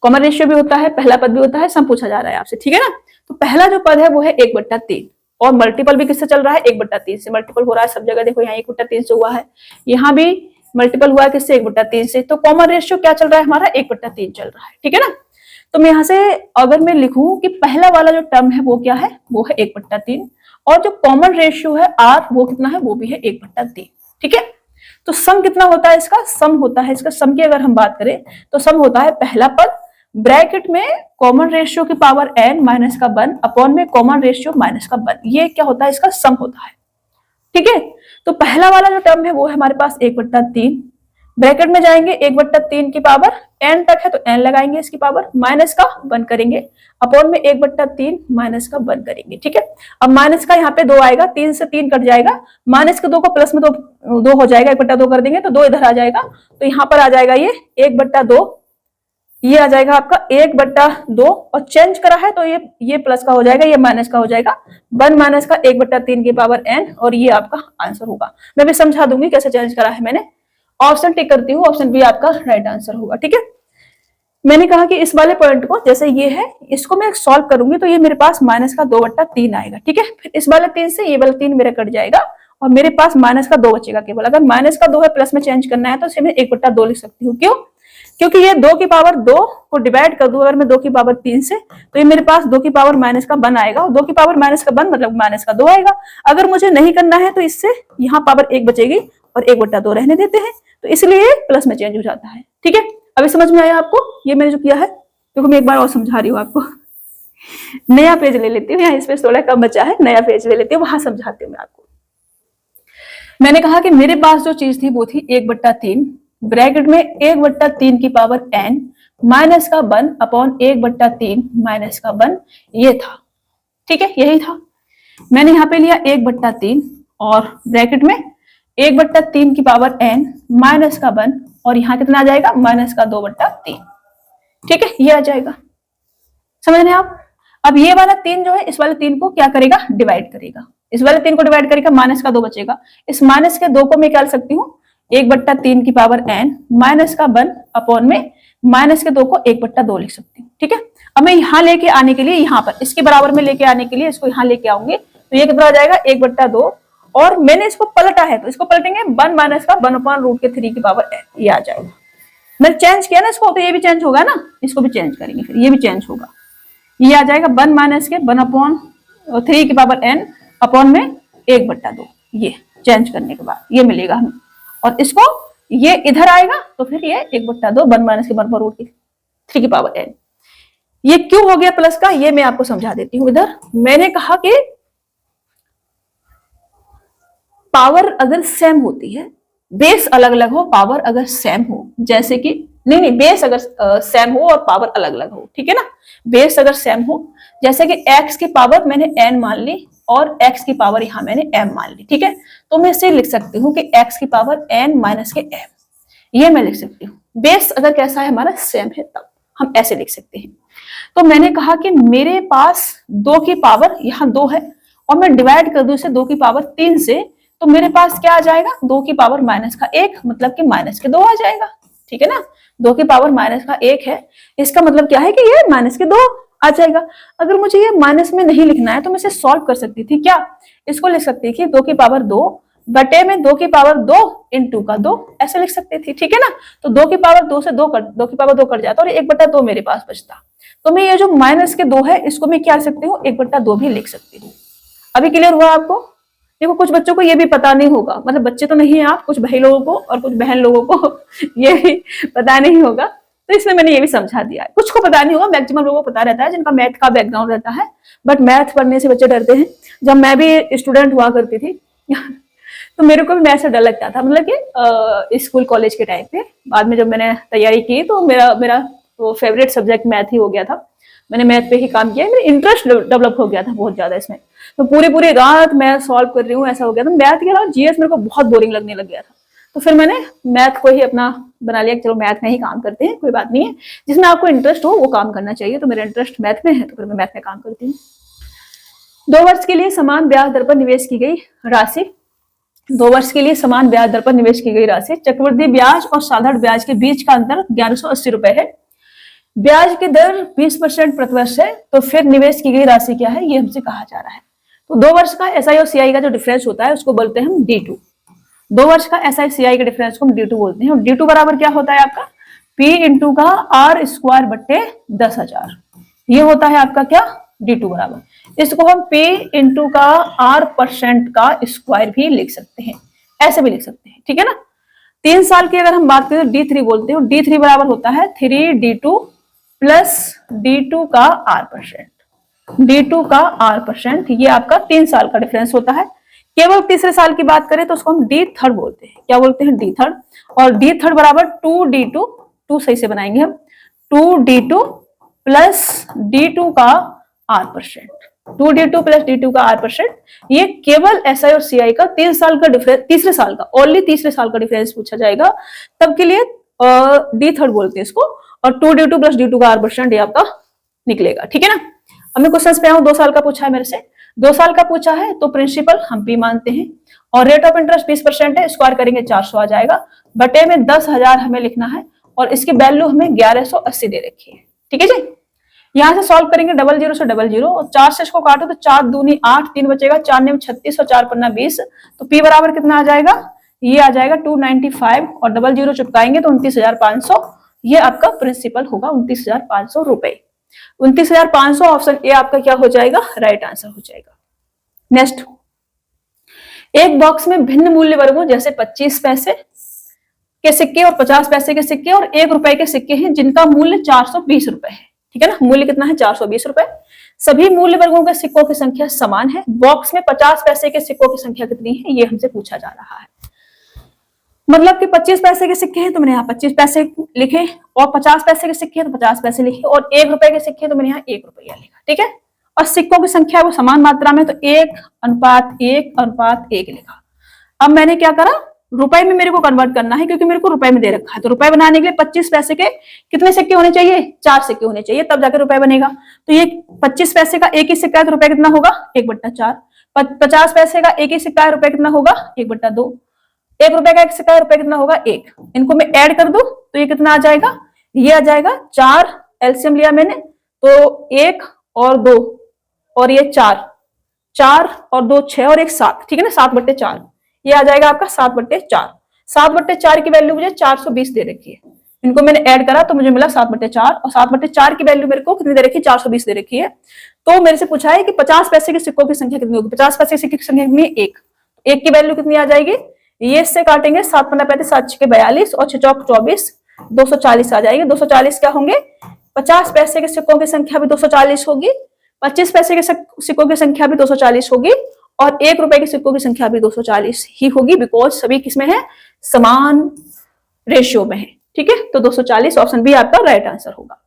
कॉमन रेशियो भी होता है, पहला पद भी होता है, सम पूछा जा रहा है आपसे। ठीक है ना, तो पहला जो पद है वो है 1/3 और मल्टीपल भी किससे चल रहा है, 1/3 से मल्टीपल हो रहा है सब जगह। देखो यहाँ 1/3 से हुआ है, यहाँ भी मल्टीपल हुआ है किससे, 1/3 से। तो कॉमन रेशियो क्या चल रहा है हमारा, 1/3 चल रहा है। ठीक है ना, तो मैं यहाँ से अगर मैं लिखूं कि पहला वाला जो टर्म है वो क्या है, वो है 1/3 और जो कॉमन रेशियो है आर वो कितना है, वो भी है 1/3। ठीक है, तो सम कितना होता है इसका, सम होता है इसका, सम की अगर हम बात करें तो सम होता है पहला पद ब्रैकेट में कॉमन रेशियो की पावर n माइनस का 1 अपॉन में कॉमन रेशियो माइनस का 1, ये क्या होता है इसका सम होता है। ठीक है, तो पहला वाला जो टर्म है वो है हमारे पास 1/3, ब्रैकेट में जाएंगे 1/3 की पावर n तक है तो n लगाएंगे, इसकी पावर माइनस का 1 करेंगे, अपॉन में 1/3 माइनस का 1 करेंगे। ठीक है, अब माइनस का यहाँ पे 2 आएगा, 3 से 3 कट जाएगा, माइनस के 2 को प्लस में 2 हो जाएगा, 1/2 कर देंगे तो 2 इधर आ जाएगा, तो यहाँ पर आ जाएगा ये 1/2, ये आ जाएगा आपका 1/2 और चेंज करा है तो ये प्लस का हो जाएगा, ये माइनस का हो जाएगा, 1 माइनस का 1/3 की पावर n, और ये आपका आंसर होगा। मैं भी समझा दूंगी कैसे चेंज करा है मैंने। ऑप्शन टिक करती हूँ, ऑप्शन बी आपका राइट आंसर होगा। ठीक है, मैंने कहा कि इस वाले पॉइंट को जैसे ये है इसको मैं सॉल्व करूंगी तो ये मेरे पास माइनस का 2/3 आएगा। ठीक है, फिर इस वाले 3 से ये वाला 3 मेरा कट जाएगा और मेरे पास माइनस का 2 बचेगा केवल। अगर माइनस का 2 है प्लस में चेंज करना है तो इसे मैं 1/2 लिख सकती हूँ। क्यों, क्योंकि ये 2 की पावर 2 को डिवाइड कर दूं अगर मैं 2 की पावर 3 से तो ये मेरे पास 2 की पावर माइनस का 1 आएगा और 2 की पावर माइनस का 1 मतलब माइनस का 2 आएगा। अगर मुझे नहीं करना है तो इससे यहाँ पावर 1 बचेगी और 1/2 रहने देते हैं, तो इसलिए प्लस में चेंज हो जाता है। ठीक है, अभी समझ में आया आपको, ये मैंने जो किया है। देखो मैं एक बार और समझा रही हूँ आपको, नया पेज ले लेती हूँ, यहाँ इस पे थोड़ा कम बचा है, नया पेज ले लेती हूँ, वहां समझाती हूँ मैं आपको। मैंने कहा कि मेरे पास जो चीज थी वो थी 1/3, ब्रैकेट में 1/3 की पावर n माइनस का 1 अपॉन 1/3 माइनस का 1, ये था। ठीक है, यही था। मैंने यहाँ पे लिया 1/3 और ब्रैकेट में 1/3 की पावर n माइनस का 1 और यहाँ कितना आ जाएगा, माइनस का 2/3। ठीक है, ये आ जाएगा, समझ रहे हैं आप। अब ये वाला 3 जो है इस वाले 3 को क्या करेगा, डिवाइड करेगा, इस वाले 3 को डिवाइड करेगा, माइनस का 2 बचेगा। इस माइनस के 2 को मैं क्या लिख सकती हूँ, 1/3 की पावर n माइनस का 1 अपॉन में माइनस के 2 को 1/2 लिख सकती हूँ। ठीक है, अब मैं यहाँ लेके आने के लिए, यहाँ पर इसके बराबर में लेके आने के लिए इसको यहाँ लेके आऊंगी तो ये कितना आ जाएगा, 1/2, और मैंने इसको पलटा है तो इसको पलटेंगे 1 माइनस का 1 अपॉन रूट के 3 की पावर n, ये आ जाएगा। मैंने चेंज किया ना इसको तो ये भी चेंज होगा ना, इसको भी चेंज करेंगे फिर ये भी चेंज होगा, ये आ जाएगा 1 माइनस के 1 अपॉन 3 की पावर n अपॉन में 1/2 ये चेंज करने के बाद ये मिलेगा हमें, और इसको ये इधर आएगा तो फिर ये 1/2 1 माइनस के 1/√3 की पावर n। ये क्यों हो गया प्लस का, ये मैं आपको समझा देती हूं। इधर मैंने कहा कि पावर अगर सेम होती है, बेस अलग अलग हो, पावर अगर सेम हो, जैसे कि नहीं बेस अगर सेम हो और पावर अलग अलग हो, ठीक है ना, बेस अगर सेम हो, जैसे कि x की पावर मैंने n मान ली और x की पावर यहां मैंने m मान ली, ठीक है, तो मैं इसे लिख सकती हूँ कि x की पावर n माइनस के m, ये मैं लिख सकती हूँ। बेस अगर कैसा है हमारा सेम है तब हम ऐसे लिख सकते हैं। तो मैंने कहा कि मेरे पास 2 की पावर यहाँ 2 है और मैं डिवाइड कर दूं इसे 2 की पावर 3 से, तो मेरे पास क्या आ जाएगा, 2 की पावर माइनस का 1, मतलब कि माइनस के 2 आ जाएगा, ठीक है ना। 2 की पावर माइनस का 1 है, इसका मतलब क्या है कि ये माइनस के 2 आ जाएगा। अगर मुझे ये माइनस में नहीं लिखना है तो मैं इसे सॉल्व कर सकती थी, क्या इसको लिख सकती थी 2 की पावर 2 बटे में 2 की पावर 2 इंटू का 2, ऐसे लिख सकती थी, ठीक है ना। तो 2 की पावर 2 से 2 की पावर 2 कट जाता और 1/2 मेरे पास बचता। तो मैं ये जो माइनस के 2 है इसको मैं क्या लिख सकती हूँ, 1/2 भी लिख सकती हूँ। अभी क्लियर हुआ आपको। देखो कुछ बच्चों को ये भी पता नहीं होगा, मतलब बच्चे तो नहीं है आप, कुछ भाई लोगों को और कुछ बहन लोगों को ये भी पता नहीं होगा, तो इसलिए मैंने ये भी समझा दिया है। कुछ को पता नहीं होगा, मैक्सिमम लोगों को पता रहता है जिनका मैथ का बैकग्राउंड रहता है, बट मैथ पढ़ने से बच्चे डरते हैं। जब मैं भी स्टूडेंट हुआ करती थी तो मेरे को भी मैथ से डर लगता था, मतलब कि स्कूल कॉलेज के टाइम पे। बाद में जब मैंने तैयारी की तो मेरा फेवरेट सब्जेक्ट मैथ ही हो गया था। मैंने मैथ पे ही काम किया, मेरा इंटरेस्ट डेवलप हो गया था बहुत ज्यादा इसमें। तो पूरी रात मैं सॉल्व कर रही हूँ, ऐसा हो गया था। मैथ के अलावा जीएस मेरे को बहुत बोरिंग लगने लग गया था, तो फिर मैंने मैथ को ही अपना बना लिया कि चलो मैथ में ही काम करते हैं, कोई बात नहीं है, जिसमें आपको इंटरेस्ट हो वो काम करना चाहिए। तो मेरा इंटरेस्ट मैथ में है तो फिर मैं मैथ में काम करती हूँ। 2 वर्ष के लिए समान ब्याज दर पर निवेश की गई राशि, 2 वर्ष के लिए समान ब्याज दर पर निवेश की गई राशि, चक्रवृद्धि ब्याज और साधारण ब्याज के बीच का अंतर 1180 रुपए है। ब्याज की दर 20% प्रतिवर्ष है, तो फिर निवेश की गई राशि क्या है ये हमसे कहा जा रहा है। तो 2 वर्ष का एसआई और सीआई का जो डिफरेंस होता है उसको बोलते हैं हम D2। 2 वर्ष का एसआई सीआई के डिफरेंस को हम D2 बोलते हैं। और D2 बराबर क्या होता है आपका, P इंटू का R² बट्टे 10,000, ये होता है आपका क्या D2 बराबर। इसको हम P इंटू का R% का स्क्वायर भी लिख सकते हैं, ऐसे भी लिख सकते हैं, ठीक है ना। 3 साल की अगर हम बात करें तो D3 बोलते हैं। D3 बराबर होता है 3D2 प्लस D2 का R%, D2 का R%, ये आपका 3 साल का डिफरेंस होता है। केवल तीसरे साल की बात करें तो उसको हम D3 बोलते हैं। क्या बोलते हैं, D3। और D3 बराबर 2D2, 2 सही से बनाएंगे हम, 2D2 प्लस D2 का R%, 2D2 प्लस D2 का R%। ये केवल एसआई और सीआई का 3 साल का डिफरेंस, तीसरे साल का, ओनली तीसरे साल का डिफरेंस पूछा जाएगा, तब के लिए D3 बोलते हैं इसको। और 2D2 प्लस D2 का R% ये आपका निकलेगा, ठीक है ना। अब मैं क्वेश्चन पे आऊं, 2 साल का पूछा है मेरे से, 2 साल का पूछा है तो प्रिंसिपल हम P मानते हैं और रेट ऑफ इंटरेस्ट 20% है, स्क्वायर करेंगे 400 आ जाएगा, बटे में 10,000 हमें लिखना है और इसकी वैल्यू हमें 1180 दे रखी है, ठीक है जी। यहां से सॉल्व करेंगे 00 से 00 और 4 से इसको काटो तो 4 दूनी 8, 3 बचेगा, 4 9 36 और 4 पन्ना 20, तो P बराबर कितना आ जाएगा, ये आ जाएगा 295 और 00 चिपकाएंगे तो 29,500, ये आपका प्रिंसिपल होगा 29,500 रुपए। 29,500 ऑप्शन ए आपका क्या हो जाएगा, राइट आंसर हो जाएगा। नेक्स्ट, एक बॉक्स में भिन्न मूल्य वर्गों जैसे 25 पैसे के सिक्के और 50 पैसे के सिक्के और 1 रुपए के सिक्के हैं जिनका मूल्य 420 रुपए है, ठीक है ना। मूल्य कितना है, 420 रुपए। सभी मूल्य वर्गों के सिक्कों की संख्या समान है। बॉक्स में 50 पैसे के सिक्कों की संख्या कितनी है, ये हमसे पूछा जा रहा है। मतलब कि 25 पैसे के सिक्के हैं तो मैंने यहाँ 25 पैसे लिखे, और 50 पैसे के सिक्के हैं तो 50 पैसे लिखे, और 1 रुपए के सिक्के तो मैंने यहाँ 1 रुपया लिखा, ठीक है। और सिक्कों की संख्या वो समान मात्रा में, तो 1:1:1 लिखा। अब मैंने क्या करा, रुपए में मेरे को कन्वर्ट करना है क्योंकि मेरे को रुपए में दे रखा है। तो रुपए बनाने के लिए 25 पैसे के कितने सिक्के होने चाहिए, 4 सिक्के होने चाहिए, तब जाकर रुपए बनेगा। तो ये 25 पैसे का एक ही सिक्का है तो रुपए कितना होगा, 1/4। 50 पैसे का एक ही सिक्का है, रुपए कितना होगा, 1/2। 1 रुपए का एक सिक्का है, रुपए कितना होगा, 1। इनको मैं ऐड कर दूं तो ये कितना आ जाएगा, ये आ जाएगा 4, एलसीएम लिया मैंने तो 1 और 2 और ये 4, 4 और 2 6 और 1 7, ठीक है ना, 7/4, ये आ जाएगा आपका 7/4। 7/4 की वैल्यू मुझे 420 दे रखी है, इनको मैंने ऐड करा तो मुझे मिला 7/4, और 7/4 की वैल्यू मेरे को कितनी दे रखी है, 420 दे रखी है। तो मेरे से पूछा है कि 50 पैसे के सिक्कों की संख्या कितनी होगी। 50 पैसे के सिक्के की संख्या कितनी है, 1। एक की वैल्यू कितनी आ जाएगी, ये इससे काटेंगे 7 15 35 7 6 42 और 6 चौक 24, 240 आ जाएगी। 240 क्या होंगे, 50 पैसे के सिक्कों की संख्या भी 240 होगी, 25 पैसे के सिक्कों की संख्या भी 240 होगी और 1 रुपए के सिक्कों की संख्या भी 240 ही होगी, बिकॉज सभी किसमें है, समान रेशियो में है। ठीक है, तो 240 ऑप्शन बी आपका राइट आंसर होगा।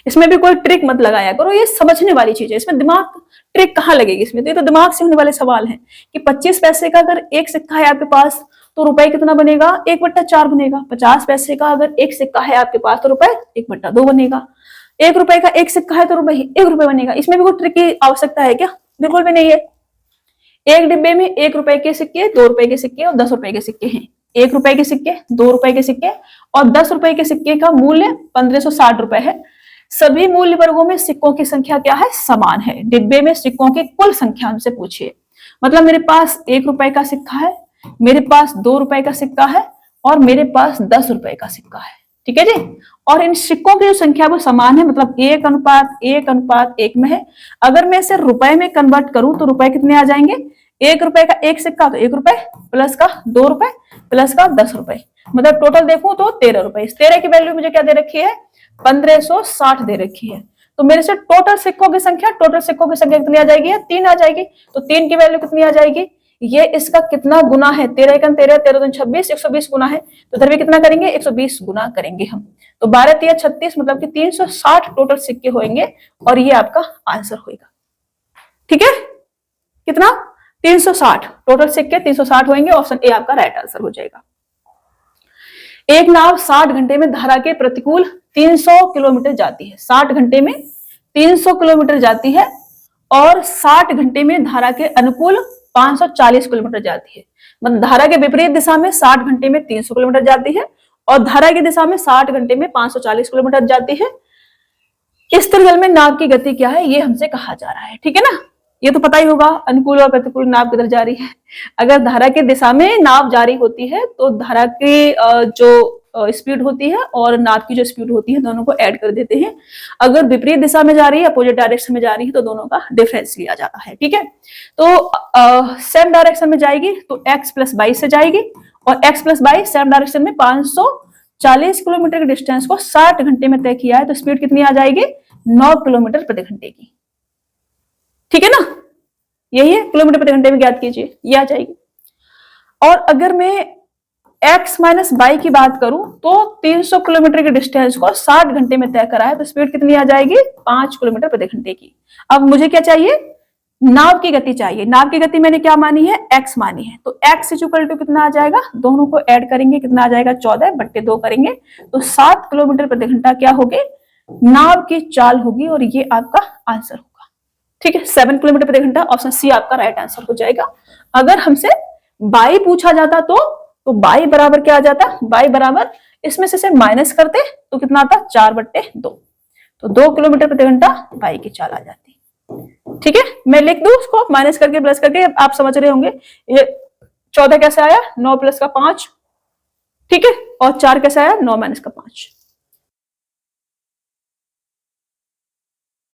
इसमें भी कोई ट्रिक मत लगाया करो, ये समझने वाली चीज है, इसमें दिमाग ट्रिक कहाँ लगेगी इसमें, तो ये तो दिमाग से होने वाले सवाल हैं कि 25 पैसे का अगर एक सिक्का है आपके पास तो रुपए कितना बनेगा, 1/4 बनेगा। 50 पैसे का अगर एक सिक्का है आपके पास तो रुपए 1/2 बनेगा। 1 रुपए का एक सिक्का है तो रुपए 1 रुपए बनेगा। इसमें भी कोई ट्रिक की आवश्यकता है क्या, बिल्कुल भी नहीं है। एक डिब्बे में 1 रुपए के सिक्के, 2 रुपए के सिक्के और 10 रुपए के सिक्के हैं। 1 रुपए के सिक्के, 2 रुपए के सिक्के और 10 रुपए के सिक्के का मूल्य 1560 रुपए है। सभी मूल्य वर्गों में सिक्कों की संख्या क्या है, समान है। डिब्बे में सिक्कों की कुल संख्या हमसे पूछिए, मतलब मेरे पास 1 रुपए का सिक्का है, मेरे पास 2 रुपए का सिक्का है और मेरे पास 10 रुपए का सिक्का है। ठीक है जी, और इन सिक्कों की जो संख्या वो समान है, मतलब 1:1:1 में है। अगर मैं इसे रुपए में कन्वर्ट करूं तो रुपए कितने आ जाएंगे, 1 रुपए का एक सिक्का तो 1 रुपए प्लस का 2 रुपए प्लस का 10 रुपए, मतलब टोटल देखूं तो 13 रुपए। इस 13 की वैल्यू मुझे क्या दे रखी है, 1560 दे रखी है। तो मेरे से टोटल सिक्कों की संख्या कितनी आ जाएगी, 3 आ जाएगी। तो 3 की वैल्यू कितनी आ जाएगी, ये इसका कितना गुना है, 13 × 13 13 दूनी 26, 120 गुना है, तो इधर भी कितना करेंगे, 120 गुना करेंगे हम। तो 12 × 3 = 36, मतलब कि 360 टोटल सिक्के होंगे और ये आपका आंसर होगा। ठीक है, कितना, 360 टोटल सिक्के 360 होंगे, ऑप्शन ए आपका राइट आंसर हो जाएगा। एक नाव 60 घंटे में धारा के प्रतिकूल 300 किलोमीटर जाती है। 60 घंटे में 300 किलोमीटर जाती है और 60 घंटे में धारा के अनुकूल 540 किलोमीटर जाती है। मतलब धारा के विपरीत दिशा में 60 घंटे में 300 किलोमीटर जाती है और धारा की दिशा में 60 घंटे में 540 किलोमीटर जाती है। इस तरह जल में नाव की गति क्या है, ये हमसे कहा जा रहा है। ठीक है ना, ये तो पता ही होगा, अनुकूल और प्रतिकूल नाव किधर जा रही है। अगर धारा की दिशा में नाव जारी होती है तो धारा की जो स्पीड होती है और नाव की जो स्पीड होती है दोनों को ऐड कर देते हैं। अगर विपरीत दिशा में जा रही है, अपोजिट डायरेक्शन में जा रही है, तो दोनों का डिफरेंस लिया जाता है। ठीक है, तो सेम डायरेक्शन में जाएगी तो x + 22 से जाएगी और x + 22 सेम डायरेक्शन में 540 किलोमीटर के डिस्टेंस को 60 घंटे में तय किया है, तो स्पीड कितनी आ जाएगी, 9 किलोमीटर प्रति घंटे की। ठीक है ना, यही है, किलोमीटर प्रति घंटे में ज्ञात कीजिए, ये आ जाएगी। और अगर मैं x - y की बात करूं तो 300 किलोमीटर के डिस्टेंस को 60 घंटे में तय करा है, तो स्पीड कितनी आ जाएगी, 5 किलोमीटर प्रति घंटे की। अब मुझे क्या चाहिए, नाव की गति चाहिए। नाव की गति मैंने क्या मानी है, x मानी है, तो x = कितना आ जाएगा, दोनों को ऐड करेंगे, कितना आ जाएगा, 14/2 करेंगे तो 7 किलोमीटर प्रति घंटा क्या होगी, नाव की चाल होगी और ये आपका आंसर होगा। ठीक है, 7 किलोमीटर प्रति घंटा, ऑप्शन सी आपका राइट आंसर हो जाएगा। अगर हमसे बाई पूछा जाता तो बाई बराबर क्या आ जाता, बाई बराबर इसमें से माइनस करते तो कितना आता, 4/2, तो 2 किलोमीटर प्रति घंटा बाई की चाल आ जाती। ठीक है, मैं लिख दूं उसको माइनस करके प्लस करके, आप समझ रहे होंगे। ये 14 कैसे आया, 9 + 5, ठीक है, और 4 कैसे आया, 9 - 5।